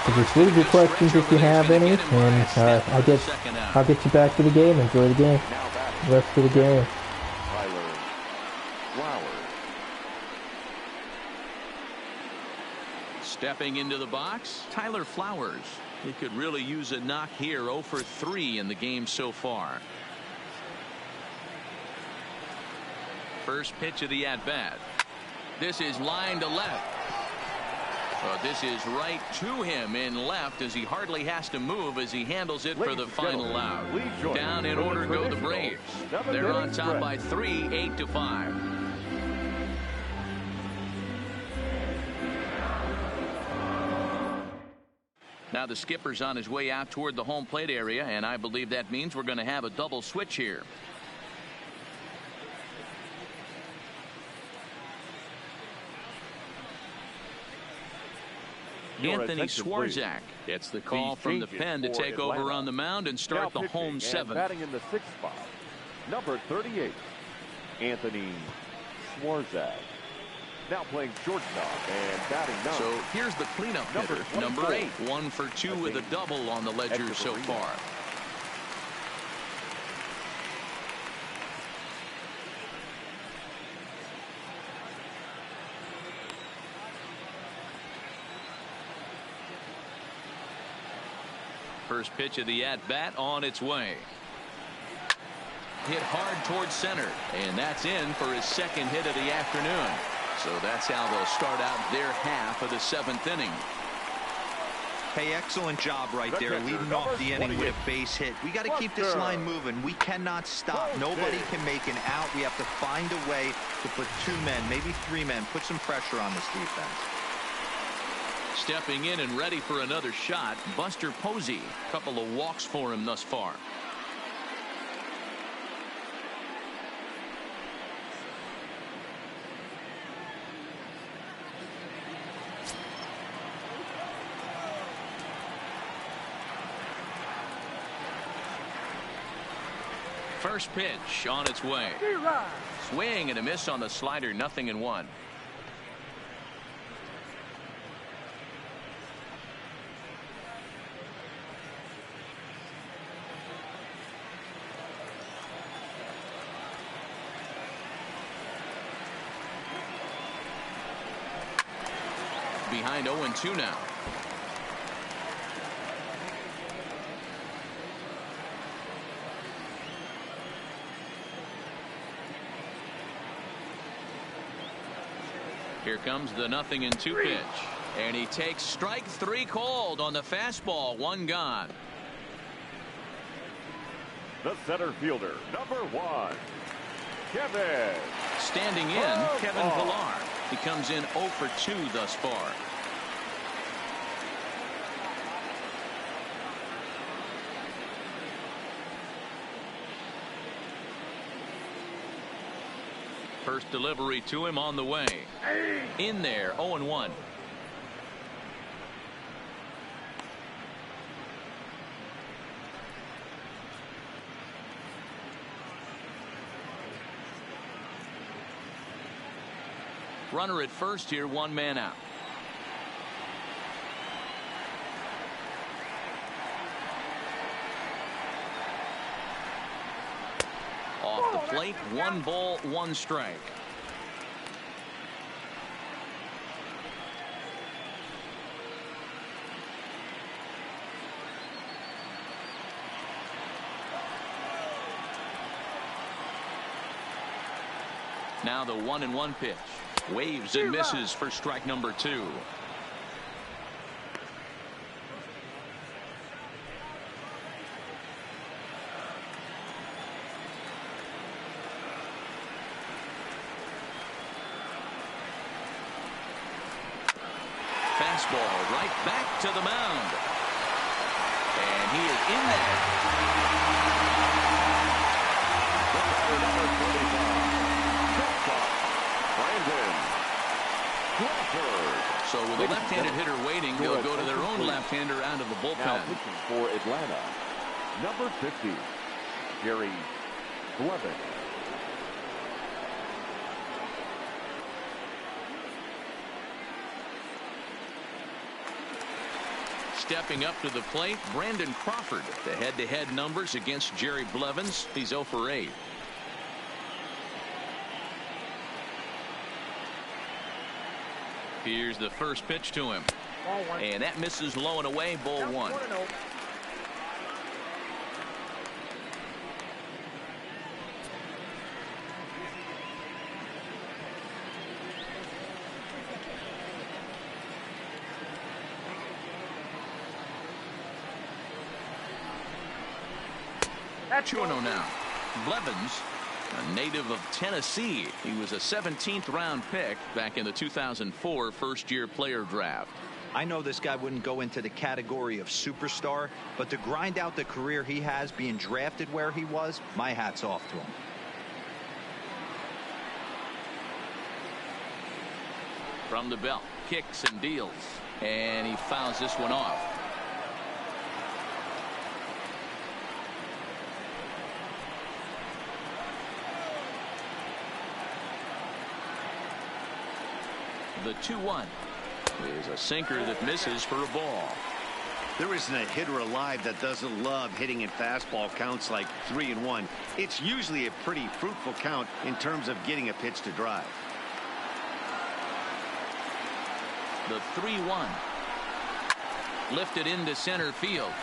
Speaker 2: So just leave your questions if you have any, and I'll get you back to the game. Enjoy the game. The rest of the game.
Speaker 6: Tyler Flowers.
Speaker 3: Stepping into the box, Tyler Flowers. He could really use a knock here. 0 for 3 in the game so far. First pitch of the at-bat. This is line to left. This is right to him in left as he hardly has to move as he handles it for the final out. Down in order go the Braves. They're on top by 3, 8-5. Now the skipper's on his way out toward the home plate area, and I believe that means we're going to have a double switch here. Anthony Swarzak gets the call from the pen to take over on the mound and start the home 7th.
Speaker 6: Batting in the 6th spot, number 38, Anthony Swarzak. Now playing shortstop and batting 9.
Speaker 3: So here's the cleanup hitter, number 8. 1 for 2 with a double on the ledger so far. First pitch of the at-bat on its way. Hit hard towards center, and that's in for his 2nd hit of the afternoon. So that's how they'll start out their half of the 7th inning.
Speaker 5: Hey, excellent job right there, leading off the inning with a base hit. We got to keep this line moving. We cannot stop. Nobody can make an out. We have to find a way to put 2 men, maybe 3 men, put some pressure on this defense.
Speaker 3: Stepping in and ready for another shot, Buster Posey. Couple of walks for him thus far. First pitch on its way. Swing and a miss on the slider, 0-1. Behind 0-2 now. Here comes the 0-2 pitch. And he takes strike 3 called on the fastball. 1 gone.
Speaker 6: The center fielder, number 1, Kevin.
Speaker 3: Standing in, Kevin Pillar. He comes in 0 for 2 thus far. First delivery to him on the way. In there, 0-1. Runner at first here, 1 man out. Off the plate, 1 ball, 1 strike. Now the 1-1 pitch. Waves and misses for strike number 2. Fastball right back to the mound. And he is in there. So with a left-handed hitter waiting, they'll go to their own left-hander out of the bullpen.
Speaker 6: Now pitching for Atlanta, number 50, Jerry Blevins.
Speaker 3: Stepping up to the plate, Brandon Crawford. The head-to-head numbers against Jerry Blevins. He's 0 for 8. Here's the first pitch to him. And that misses low and away, ball 1. That's 2-0 now. Blevins, a native of Tennessee. He was a 17th round pick back in the 2004 first-year player draft.
Speaker 5: I know this guy wouldn't go into the category of superstar, but to grind out the career he has being drafted where he was, my hat's off to him.
Speaker 3: From the belt, kicks and deals, and he fouls this one off. The 2-1 is a sinker that misses for a ball.
Speaker 4: There isn't a hitter alive that doesn't love hitting in fastball counts like 3-1. It's usually a pretty fruitful count in terms of getting a pitch to drive.
Speaker 3: The 3-1 lifted into center field.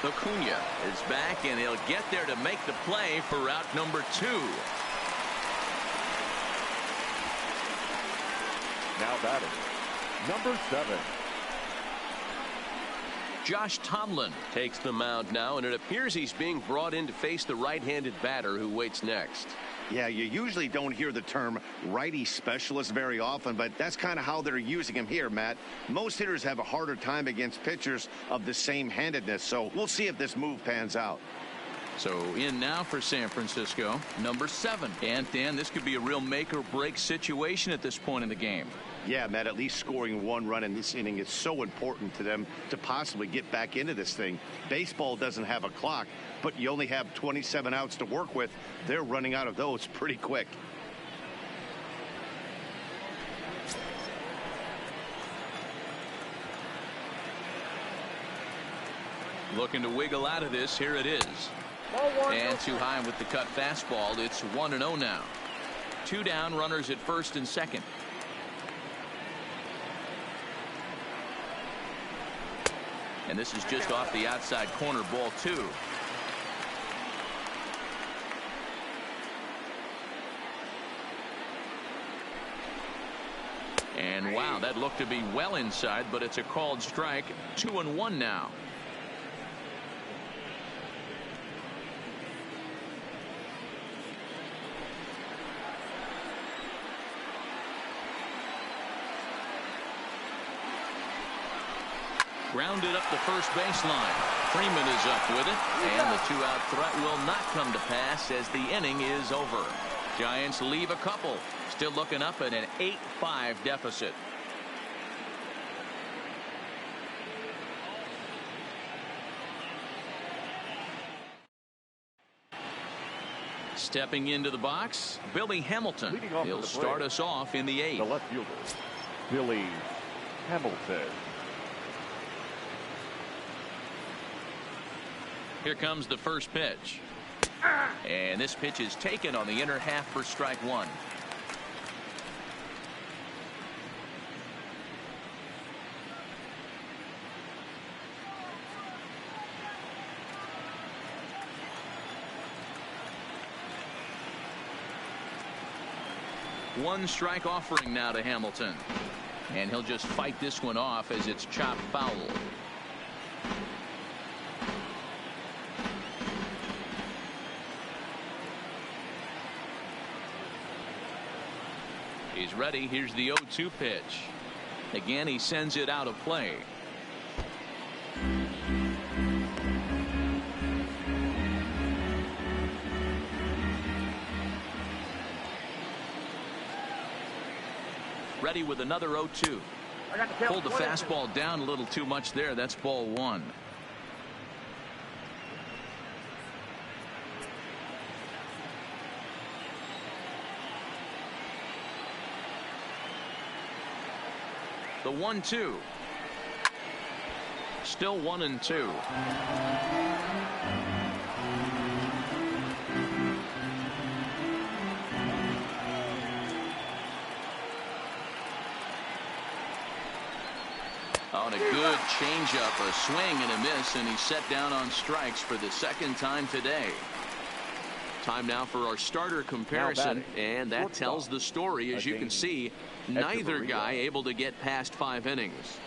Speaker 3: Acuna is back, and he'll get there to make the play for out number 2.
Speaker 6: Now batting, number 7.
Speaker 8: Josh Tomlin takes the mound now, and it appears he's being brought in to face the right-handed batter who waits next.
Speaker 4: Yeah, you usually don't hear the term righty specialist very often, but that's kind of how they're using him here, Matt. Most hitters have a harder time against pitchers of the same handedness, so we'll see if this move pans out.
Speaker 3: So in now for San Francisco, number 7. And Dan, this could be a real make or break situation at this point in the game.
Speaker 4: Yeah, Matt, at least scoring 1 run in this inning is so important to them to possibly get back into this thing. Baseball doesn't have a clock, but you only have 27 outs to work with. They're running out of those pretty quick.
Speaker 3: Looking to wiggle out of this. Here it is. And too high with the cut fastball. It's 1-0 now. 2 down, runners at first and second. And this is just off the outside corner, ball 2. And wow, that looked to be well inside, but it's a called strike. 2-1 now. Grounded up the first baseline. Freeman is up with it, and the 2-out threat will not come to pass as the inning is over. Giants leave a couple, still looking up at an 8-5 deficit. Stepping into the box, Billy Hamilton. He'll start us off in the 8th.
Speaker 6: The left fielder, Billy Hamilton.
Speaker 3: Here comes the first pitch. And this pitch is taken on the inner half for strike 1. One strike offering now to Hamilton. And he'll just fight this one off as it's chopped foul. He's ready. Here's the 0-2 pitch. Again, he sends it out of play. Ready with another 0-2. Pulled the fastball down a little too much there. That's ball 1. The 1-2. Still 1-2. On a good changeup, a swing and a miss, and he's set down on strikes for the second time today. Time now for our starter comparison, and that tells the story. As you can see, neither guy able to get past 5 innings.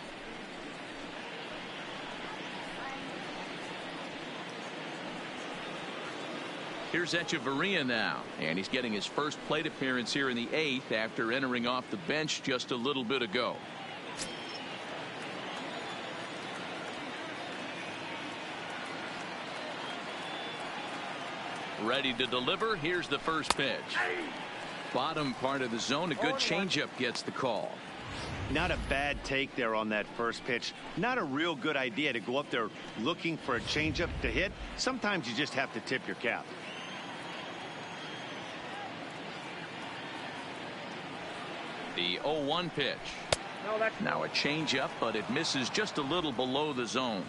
Speaker 3: Here's Echeverria now, and he's getting his first plate appearance here in the 8th after entering off the bench just a little bit ago. Ready to deliver. Here's the first pitch. Bottom part of the zone. A good changeup gets the call.
Speaker 4: Not a bad take there on that first pitch. Not a real good idea to go up there looking for a changeup to hit. Sometimes you just have to tip your cap.
Speaker 3: The 0-1 pitch. Now a changeup, but it misses just a little below the zone.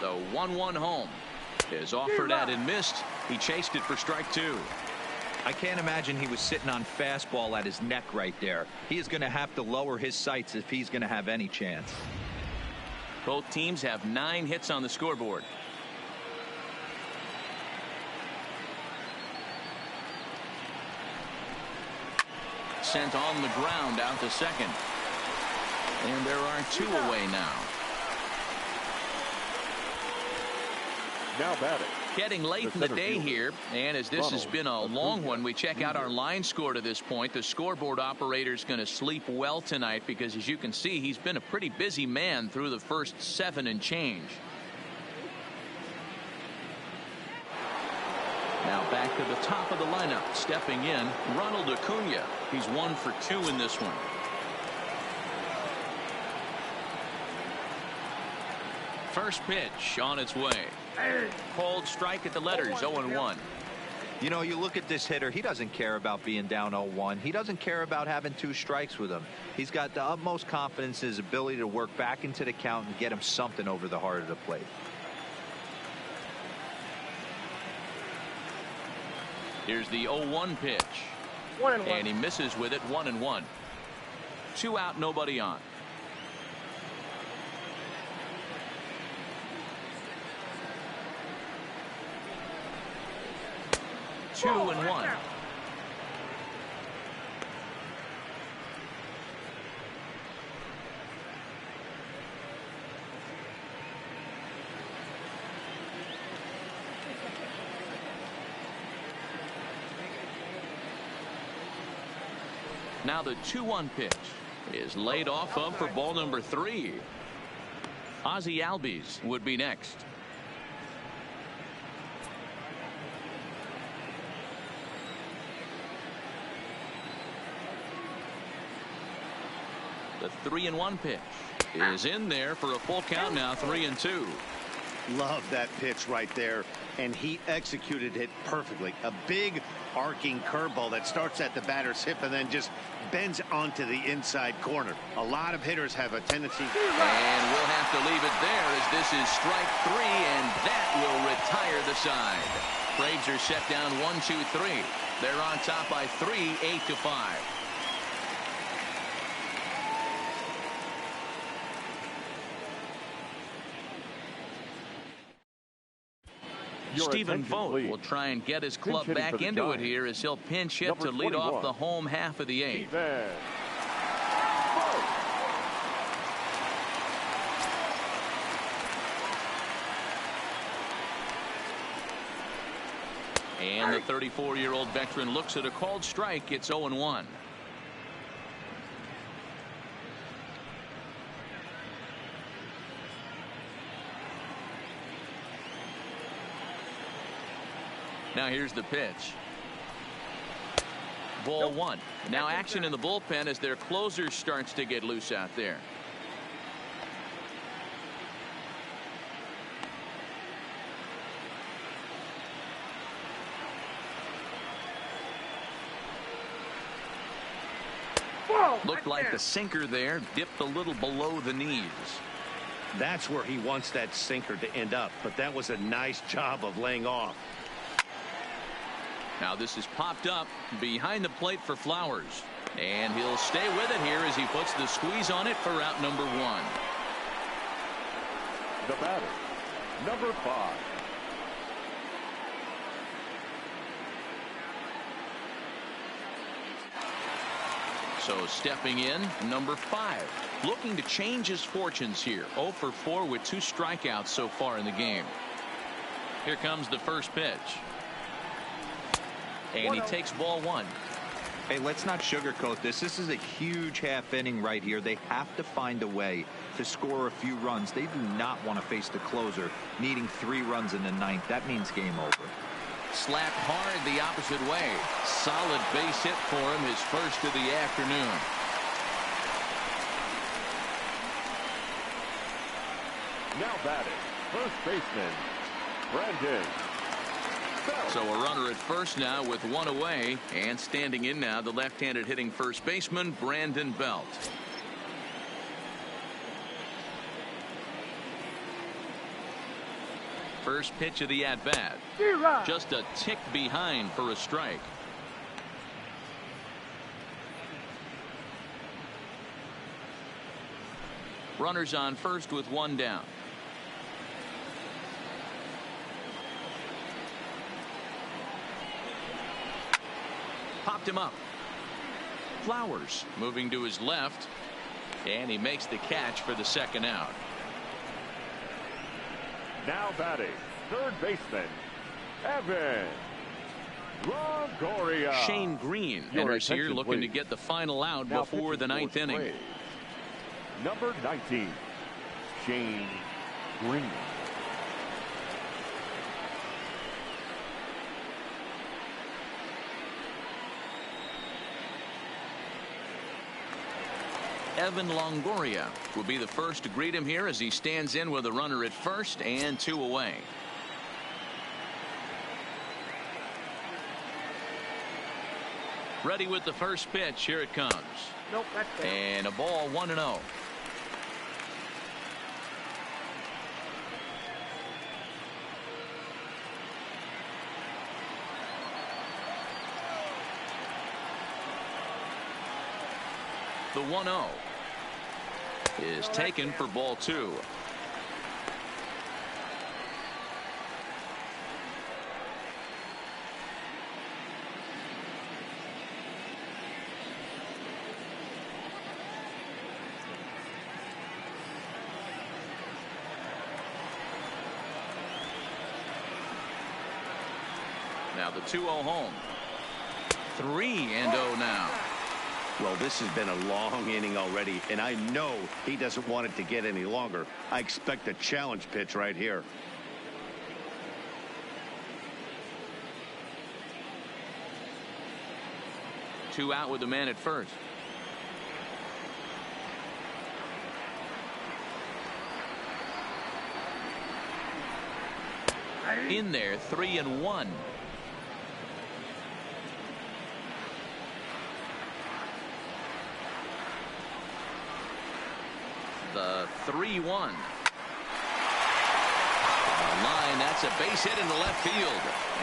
Speaker 3: The 1-1 home is offered at and missed. He chased it for strike 2.
Speaker 5: I can't imagine he was sitting on fastball at his neck right there. He is going to have to lower his sights if he's going to have any chance.
Speaker 3: Both teams have 9 hits on the scoreboard. Sent on the ground out to second. And there are 2 away now.
Speaker 6: Now batting.
Speaker 3: Getting late in the day here, and as this has been a long one, we check out our line score to this point. The scoreboard operator's going to sleep well tonight because, as you can see, he's been a pretty busy man through the first 7 and change. Now back to the top of the lineup, stepping in, Ronald Acuna. He's 1 for 2 in this one. First pitch on its way. Cold strike at the letters, 0-1.
Speaker 5: You know, you look at this hitter, he doesn't care about being down 0-1. He doesn't care about having 2 strikes with him. He's got the utmost confidence in his ability to work back into the count and get him something over the heart of the plate.
Speaker 3: Here's the 0-1 pitch.
Speaker 7: 1-1.
Speaker 3: And he misses with it, 1-1. 2 out, nobody on. Two and 1. Now the 2-1 pitch is laid off of for ball number 3. Ozzie Albies would be next. The 3-1 pitch is in there for a full count now, 3-2.
Speaker 4: Love that pitch right there, and he executed it perfectly. A big arcing curveball that starts at the batter's hip and then just bends onto the inside corner. A lot of hitters have a tendency.
Speaker 3: And we'll have to leave it there as this is strike 3, and that will retire the side. Braves are set down 1-2-3. They're on top by 3, 8-5. Stephen Vogt will try and get his club back into it here as he'll pinch hit to lead off the home half of the 8th. And the 34-year-old veteran looks at a called strike. It's 0-1. Now here's the pitch. Ball 1. Now action in the bullpen as their closer starts to get loose out there. Looked like the sinker there dipped a little below the knees.
Speaker 4: That's where he wants that sinker to end up, but that was a nice job of laying off.
Speaker 3: Now this is popped up behind the plate for Flowers, and he'll stay with it here as he puts the squeeze on it for out number 1.
Speaker 6: The batter, number 5.
Speaker 3: So stepping in, number 5, looking to change his fortunes here. 0 for 4 with 2 strikeouts so far in the game. Here comes the first pitch. And he takes ball 1.
Speaker 5: Hey, let's not sugarcoat this. This is a huge half inning right here. They have to find a way to score a few runs. They do not want to face the closer needing 3 runs in the 9th. That means game over.
Speaker 3: Slapped hard the opposite way. Solid base hit for him, his first of the afternoon.
Speaker 6: Now batting, first baseman, Brandon.
Speaker 3: So a runner at first now with 1 away, and standing in now the left-handed hitting first baseman Brandon Belt. First pitch of the at-bat. Just a tick behind for a strike. Runners on first with 1 down. Popped him up. Flowers moving to his left, and he makes the catch for the second out.
Speaker 6: Now batting, third baseman, Evan Longoria.
Speaker 3: Shane Green enters here looking to get the final out
Speaker 6: now
Speaker 3: before the ninth inning.
Speaker 6: Braves. Number 19, Shane Green.
Speaker 3: Evan Longoria will be the first to greet him here as he stands in with a runner at first and 2 away. Ready with the first pitch. Here it comes.
Speaker 7: Nope, that's bad.
Speaker 3: And a ball 1-0. The 1-0 is taken for ball 2. Now the 2-0 home. 3-0 now.
Speaker 4: Well, this has been a long inning already, and I know he doesn't want it to get any longer. I expect a challenge pitch right here.
Speaker 3: Two out with the man at first. In there, 3-1. The 3-1. Line, that's a base hit into left field.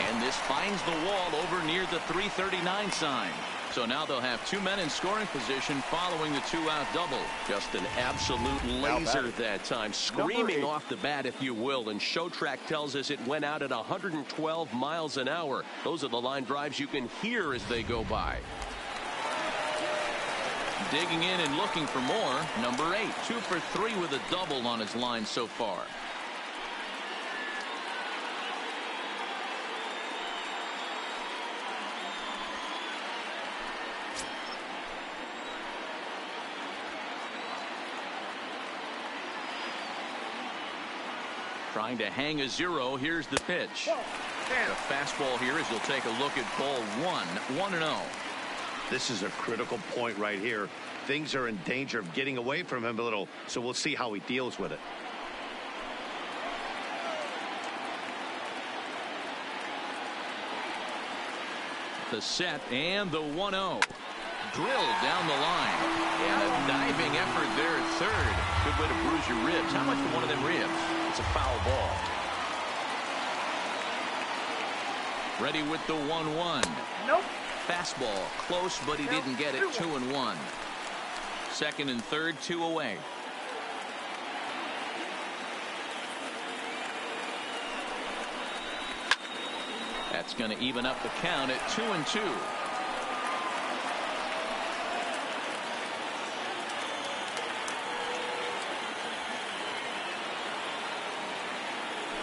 Speaker 3: And this finds the wall over near the 339 sign. So now they'll have 2 men in scoring position following the 2-out double.
Speaker 8: Just an absolute laser that time, screaming off the bat, if you will. And Showtrack tells us it went out at 112 miles an hour. Those are the line drives you can hear as they go by.
Speaker 3: Digging in and looking for more. Number 8, 2 for 3 with a double on his line so far. Trying to hang a 0. Here's the pitch. The fastball here as he'll take a look at ball 1. 1-0.
Speaker 4: This is a critical point right here. Things are in danger of getting away from him a little, so we'll see how he deals with it.
Speaker 3: The set and the 1-0. Drilled down the line. And a diving effort there at third. Good way to bruise your ribs. How much for one of them ribs? It's a foul ball. Ready with the 1-1.
Speaker 7: Nope.
Speaker 3: Fastball close, but he didn't get it. 2-1. Second and third, 2 away. That's going to even up the count at 2-2.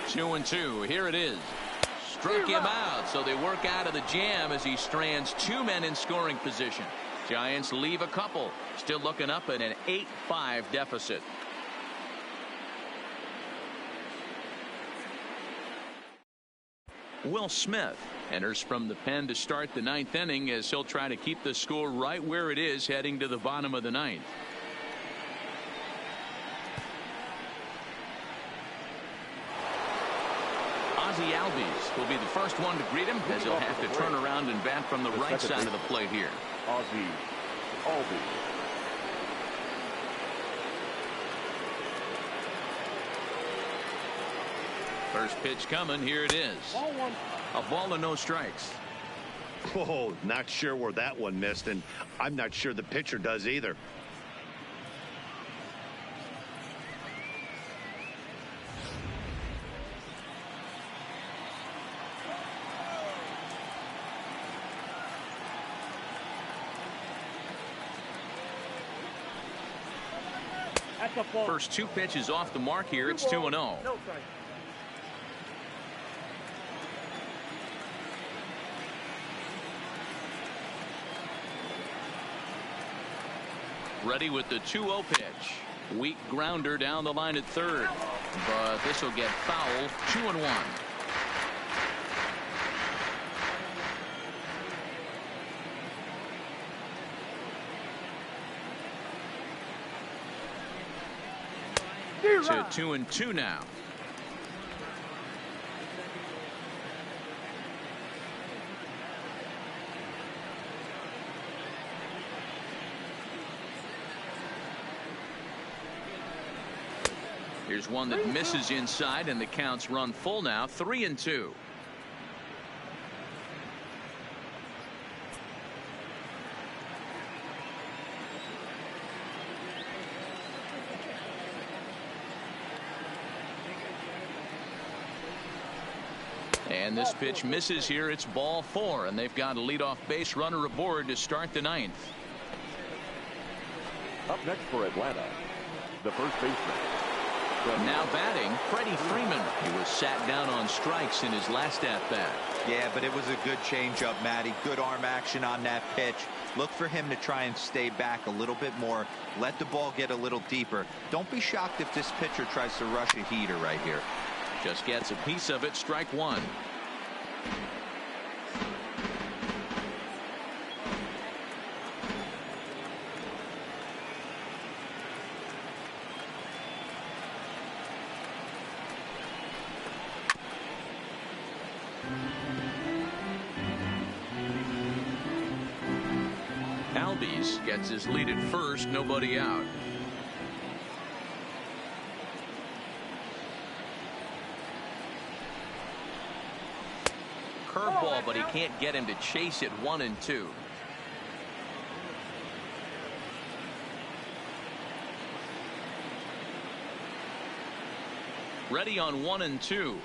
Speaker 3: Two and two. Here it is. Struck him out, so they work out of the jam as he strands 2 men in scoring position. Giants leave a couple. Still looking up at an 8-5 deficit. Will Smith enters from the pen to start the 9th inning as he'll try to keep the score right where it is heading to the bottom of the 9th. Ozzie Albies will be the first one to greet him as he'll have to turn around and bat from the right side of the plate here.
Speaker 6: Ozzie Albies.
Speaker 3: First pitch coming. Here it is. A ball and no strikes.
Speaker 4: Oh, not sure where that one missed, and I'm not sure the pitcher does either.
Speaker 3: First 2 pitches off the mark here. It's 2-0.
Speaker 7: No strike.
Speaker 3: Ready with the 2-0 pitch. Weak grounder down the line at third, but this will get foul. 2-1. To 2-2 now. Here's one that misses inside, and the count's run full now. 3-2. And this pitch misses here. It's ball 4, and they've got a leadoff base runner aboard to start the 9th.
Speaker 6: Up next for Atlanta, the first baseman.
Speaker 3: Now batting, Freddie Freeman. He was sat down on strikes in his last at-bat.
Speaker 5: Yeah, but it was a good changeup, Matty. Good arm action on that pitch. Look for him to try and stay back a little bit more. Let the ball get a little deeper. Don't be shocked if this pitcher tries to rush a heater right here.
Speaker 3: Just gets a piece of it. Strike 1. Albies gets his lead at first. Nobody out. Curveball, but he can't get him to chase it. 1-2. Ready on 1-2.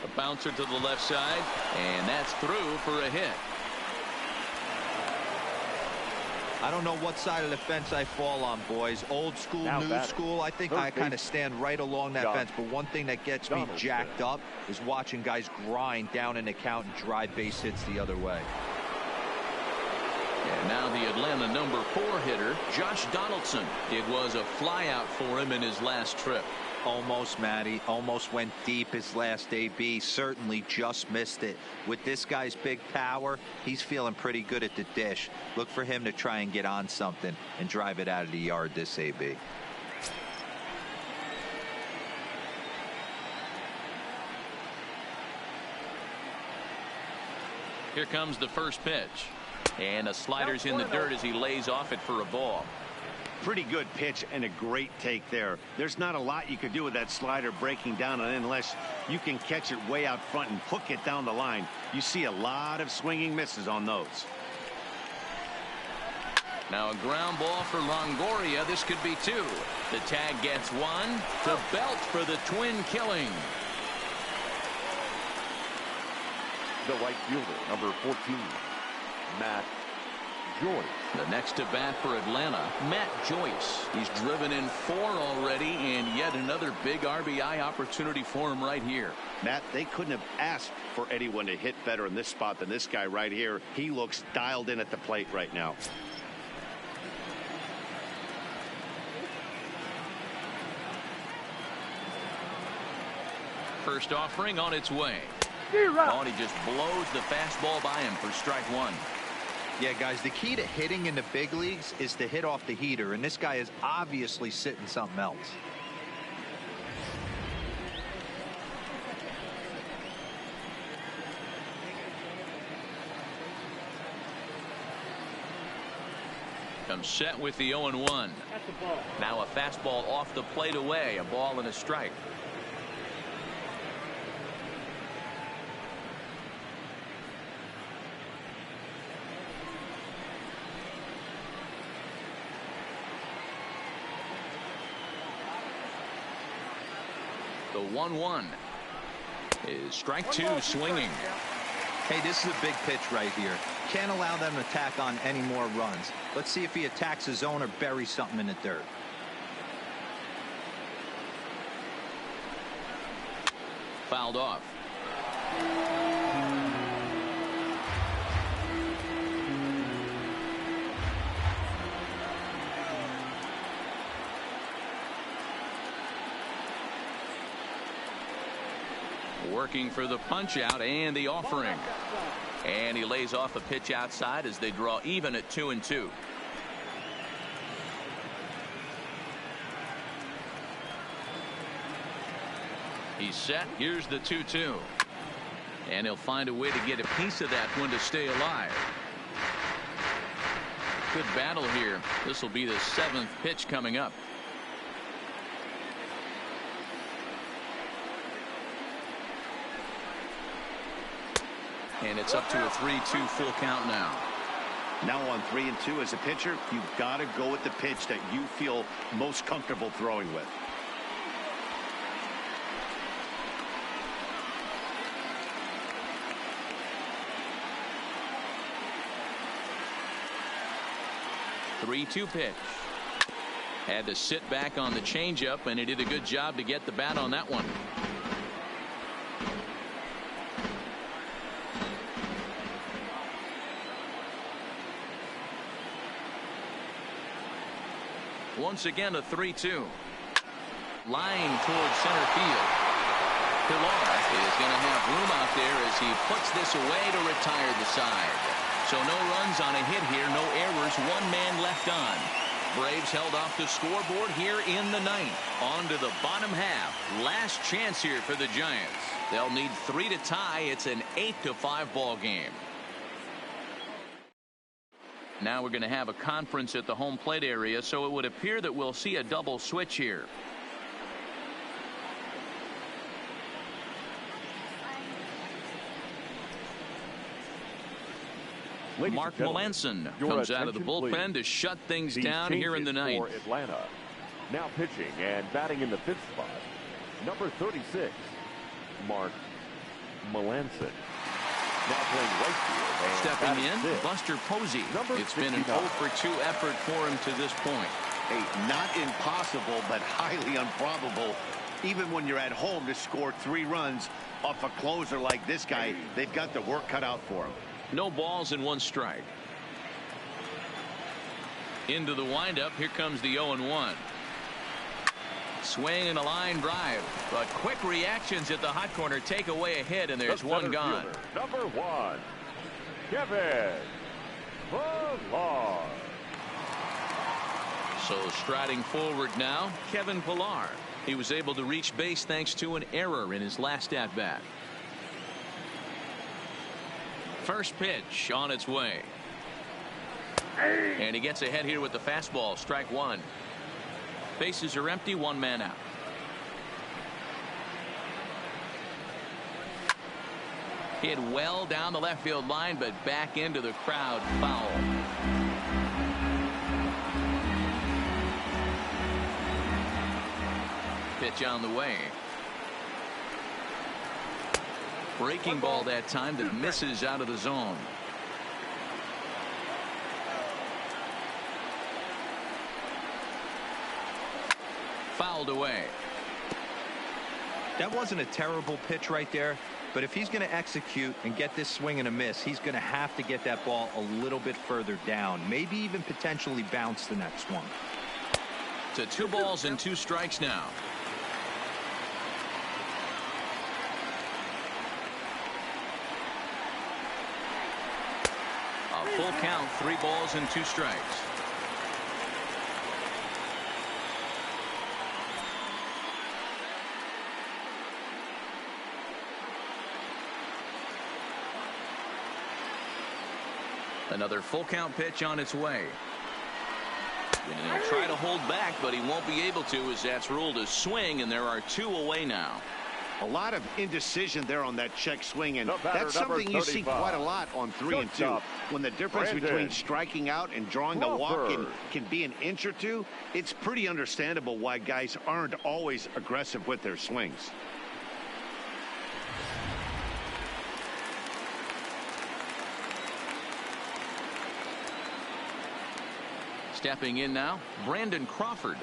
Speaker 3: A bouncer to the left side, and that's through for a hit.
Speaker 5: I don't know what side of the fence I fall on, boys. Old school,
Speaker 6: Now
Speaker 5: new
Speaker 6: batting.
Speaker 5: school. I think I kind of stand right along that fence. But one thing that gets me jacked up is watching guys grind down in the count and drive base hits the other way.
Speaker 3: And now the Atlanta number 4 hitter, Josh Donaldson. It was a flyout for him in his last trip.
Speaker 5: Almost, Matty. Almost went deep his last AB. Certainly just missed it. With this guy's big power, he's feeling pretty good at the dish. Look for him to try and get on something and drive it out of the yard this AB.
Speaker 3: Here comes the first pitch. And a slider's in the dirt as he lays off it for a ball.
Speaker 4: Pretty good pitch and a great take there. There's not a lot you could do with that slider breaking down on it unless you can catch it way out front and hook it down the line. You see a lot of swinging misses on those.
Speaker 3: Now a ground ball for Longoria. This could be 2. The tag gets 1 to Belt for the twin killing.
Speaker 6: The right fielder, number 14, Matt Joyce.
Speaker 3: The next to bat for Atlanta, Matt Joyce. He's driven in 4 already, and yet another big RBI opportunity for him right here.
Speaker 4: Matt, they couldn't have asked for anyone to hit better in this spot than this guy right here. He looks dialed in at the plate right now.
Speaker 3: First offering on its way. Oh, and he just blows the fastball by him for strike 1.
Speaker 5: Yeah, guys, the key to hitting in the big leagues is to hit off the heater, and this guy is obviously sitting something else.
Speaker 3: Comes set with the 0-1. Now a fastball off the plate away. A ball and a strike. The 1-1 is strike 2 swinging.
Speaker 5: Hey, this is a big pitch right here. Can't allow them to tack on any more runs. Let's see if he attacks his zone or buries something in the dirt.
Speaker 3: Fouled off. Working for the punch out and the offering. And he lays off a pitch outside as they draw even at 2-2. He's set. Here's the 2-2. And he'll find a way to get a piece of that one to stay alive. Good battle here. This will be the 7th pitch coming up. And it's up to a 3-2 full count now.
Speaker 4: Now on 3-2 as a pitcher, you've got to go with the pitch that you feel most comfortable throwing with.
Speaker 3: The 3-2 pitch. Had to sit back on the changeup, and he did a good job to get the bat on that one. Once again, a 3-2. Line towards center field. Pilar is going to have room out there as he puts this away to retire the side. So no runs on a hit here, no errors, 1 man left on. Braves held off the scoreboard here in the 9th. On to the bottom half. Last chance here for the Giants. They'll need 3 to tie. It's an 8-5 ball game. Now we're going to have a conference at the home plate area, so it would appear that we'll see a double switch here. Mark Melanson comes out of the bullpen to shut things down here in the 9th.
Speaker 6: For Atlanta. Now pitching and batting in the 5th spot, number 36, Mark Melanson. Now playing right field.
Speaker 3: Stepping in, Buster Posey. It's been an 0-for-2 effort for him to this point.
Speaker 4: Hey, not impossible, but highly improbable. Even when you're at home to score 3 runs off a closer like this guy, they've got the work cut out for him.
Speaker 3: No balls and 1 strike. Into the windup. Here comes the 0-1. Swing and a line drive, but quick reactions at the hot corner take away a hit, and there's 1 gone.
Speaker 6: Fielder, number 1, Kevin Pillar.
Speaker 3: So striding forward now, Kevin Pillar. He was able to reach base thanks to an error in his last at bat. First pitch on its way. And he gets ahead here with the fastball. Strike 1. Bases are empty, 1 man out. Hit well down the left field line, but back into the crowd. Foul. Pitch on the way. Breaking ball that time that misses out of the zone. Fouled away.
Speaker 5: That wasn't a terrible pitch right there, but if he's going to execute and get this swing and a miss, he's going to have to get that ball a little bit further down, maybe even potentially bounce the next one.
Speaker 3: To 2 balls and 2 strikes now. A full count, 3 balls and 2 strikes. Another full count pitch on its way. And he'll try to hold back, but he won't be able to, as that's ruled a swing, and there are 2 away now.
Speaker 4: A lot of indecision there on that check swing, and that's something you see quite a lot on 3-2. When the difference between striking out and drawing the walk can be an inch or 2, it's pretty understandable why guys aren't always aggressive with their swings.
Speaker 3: Stepping in now, Brandon Crawford,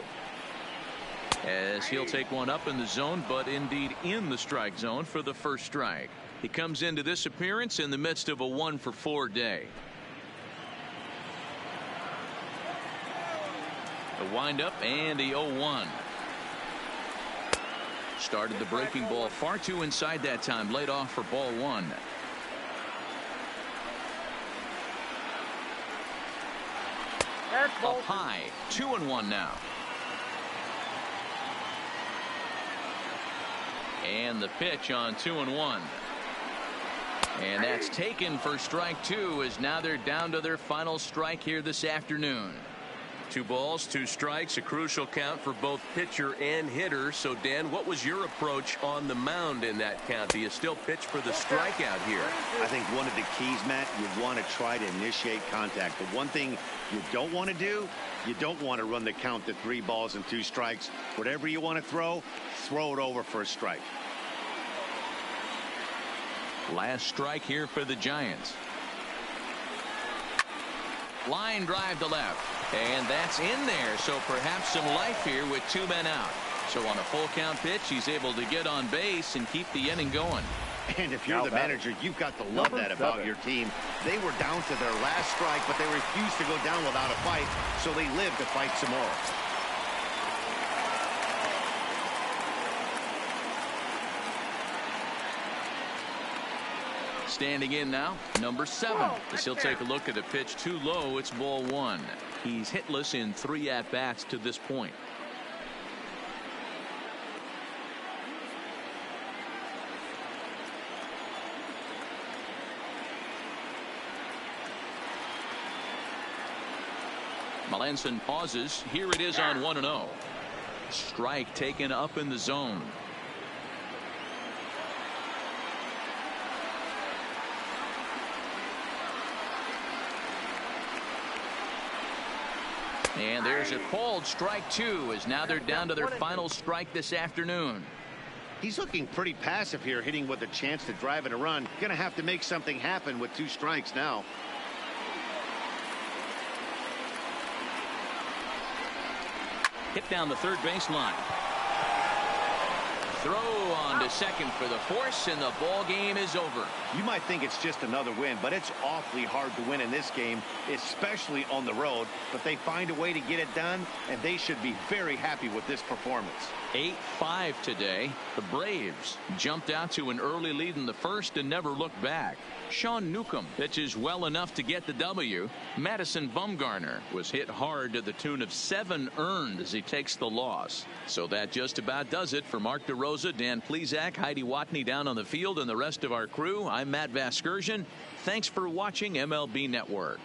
Speaker 3: as he'll take one up in the zone, but indeed in the strike zone for the first strike. He comes into this appearance in the midst of a 1-for-4 day. The windup and the 0-1. Started the breaking ball far too inside that time. Laid off for ball one. Up high. 2-1 now. And the pitch on 2-1. And that's taken for strike two, as now they're down to their final strike here this afternoon. 2 balls, 2 strikes, a crucial count for both pitcher and hitter. So, Dan, what was your approach on the mound in that count? Do you still pitch for the strikeout here?
Speaker 4: I think one of the keys, Matt, you want to try to initiate contact. The one thing you don't want to do, you don't want to run the count to 3 balls and 2 strikes. Whatever you want to throw it over for a strike.
Speaker 3: Last strike here for the Giants. Line drive to left. And that's in there. So perhaps some life here with 2 men out. So on a full count pitch, he's able to get on base and keep the inning going.
Speaker 4: And if you're the manager, you've got to love that about your team. They were down to their last strike, but they refused to go down without a fight. So they lived to fight some more.
Speaker 3: Standing in now, number 7. As he'll take a look at a pitch too low, it's ball 1. He's hitless in 3 at-bats to this point. Melanson pauses. Here it is on 1-0. Strike taken up in the zone. And there's a called strike 2, as now they're down to their final strike this afternoon.
Speaker 4: He's looking pretty passive here, hitting with a chance to drive in a run. Going to have to make something happen with 2 strikes now.
Speaker 3: Hit down the third baseline. Throw on to second for the force, and the ball game is over.
Speaker 4: You might think it's just another win, but it's awfully hard to win in this game, especially on the road. But they find a way to get it done, and they should be very happy with this performance.
Speaker 3: 8-5 today. The Braves jumped out to an early lead in the first and never looked back. Sean Newcomb pitches well enough to get the W. Madison Bumgarner was hit hard to the tune of 7 earned as he takes the loss. So that just about does it for Mark DeRosa, Dan Plesac, Heidi Watney down on the field, and the rest of our crew. I'm Matt Vasgersian. Thanks for watching MLB Network.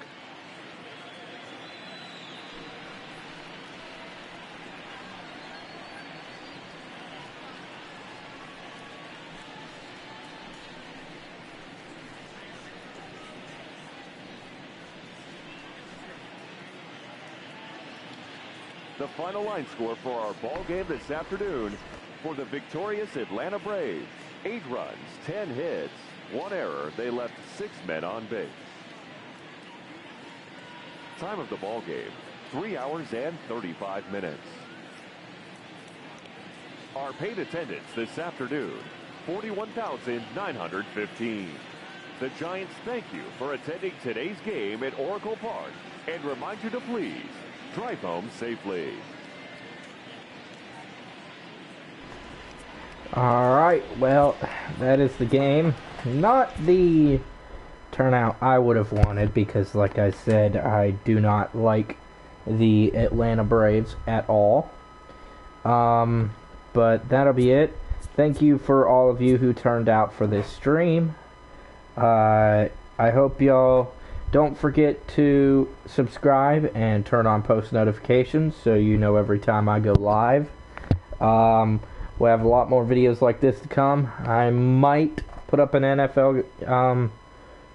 Speaker 6: The final line score for our ball game this afternoon: for the victorious Atlanta Braves, 8 runs, 10 hits, 1 error. They left 6 men on base. Time of the ball game, 3 hours and 35 minutes. Our paid attendance this afternoon, 41,915. The Giants thank you for attending today's game at Oracle Park and remind you to please drive home safely.
Speaker 2: Alright, well, that is the game. Not the turnout I would have wanted because, like I said, I do not like the Atlanta Braves at all. But that'll be it. Thank you for all of you who turned out for this stream. I hope y'all don't forget to subscribe and turn on post notifications so you know every time I go live. We'll have a lot more videos like this to come. I might put up an NFL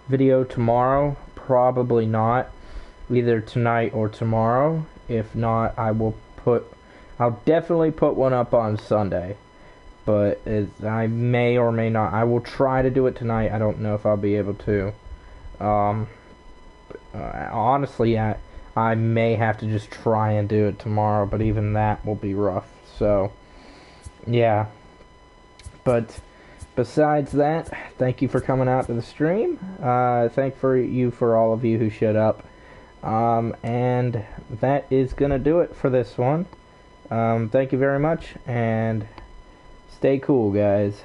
Speaker 2: video tomorrow. Probably not. Either tonight or tomorrow. If not, I'll definitely put one up on Sunday. But I may or may not. I will try to do it tonight. I don't know if I'll be able to. Honestly, I may have to just try and do it tomorrow, but even that will be rough. So, yeah. But besides that, thank you for coming out to the stream. Thank for all of you who showed up. And that is going to do it for this one. Thank you very much, and Stay cool, guys.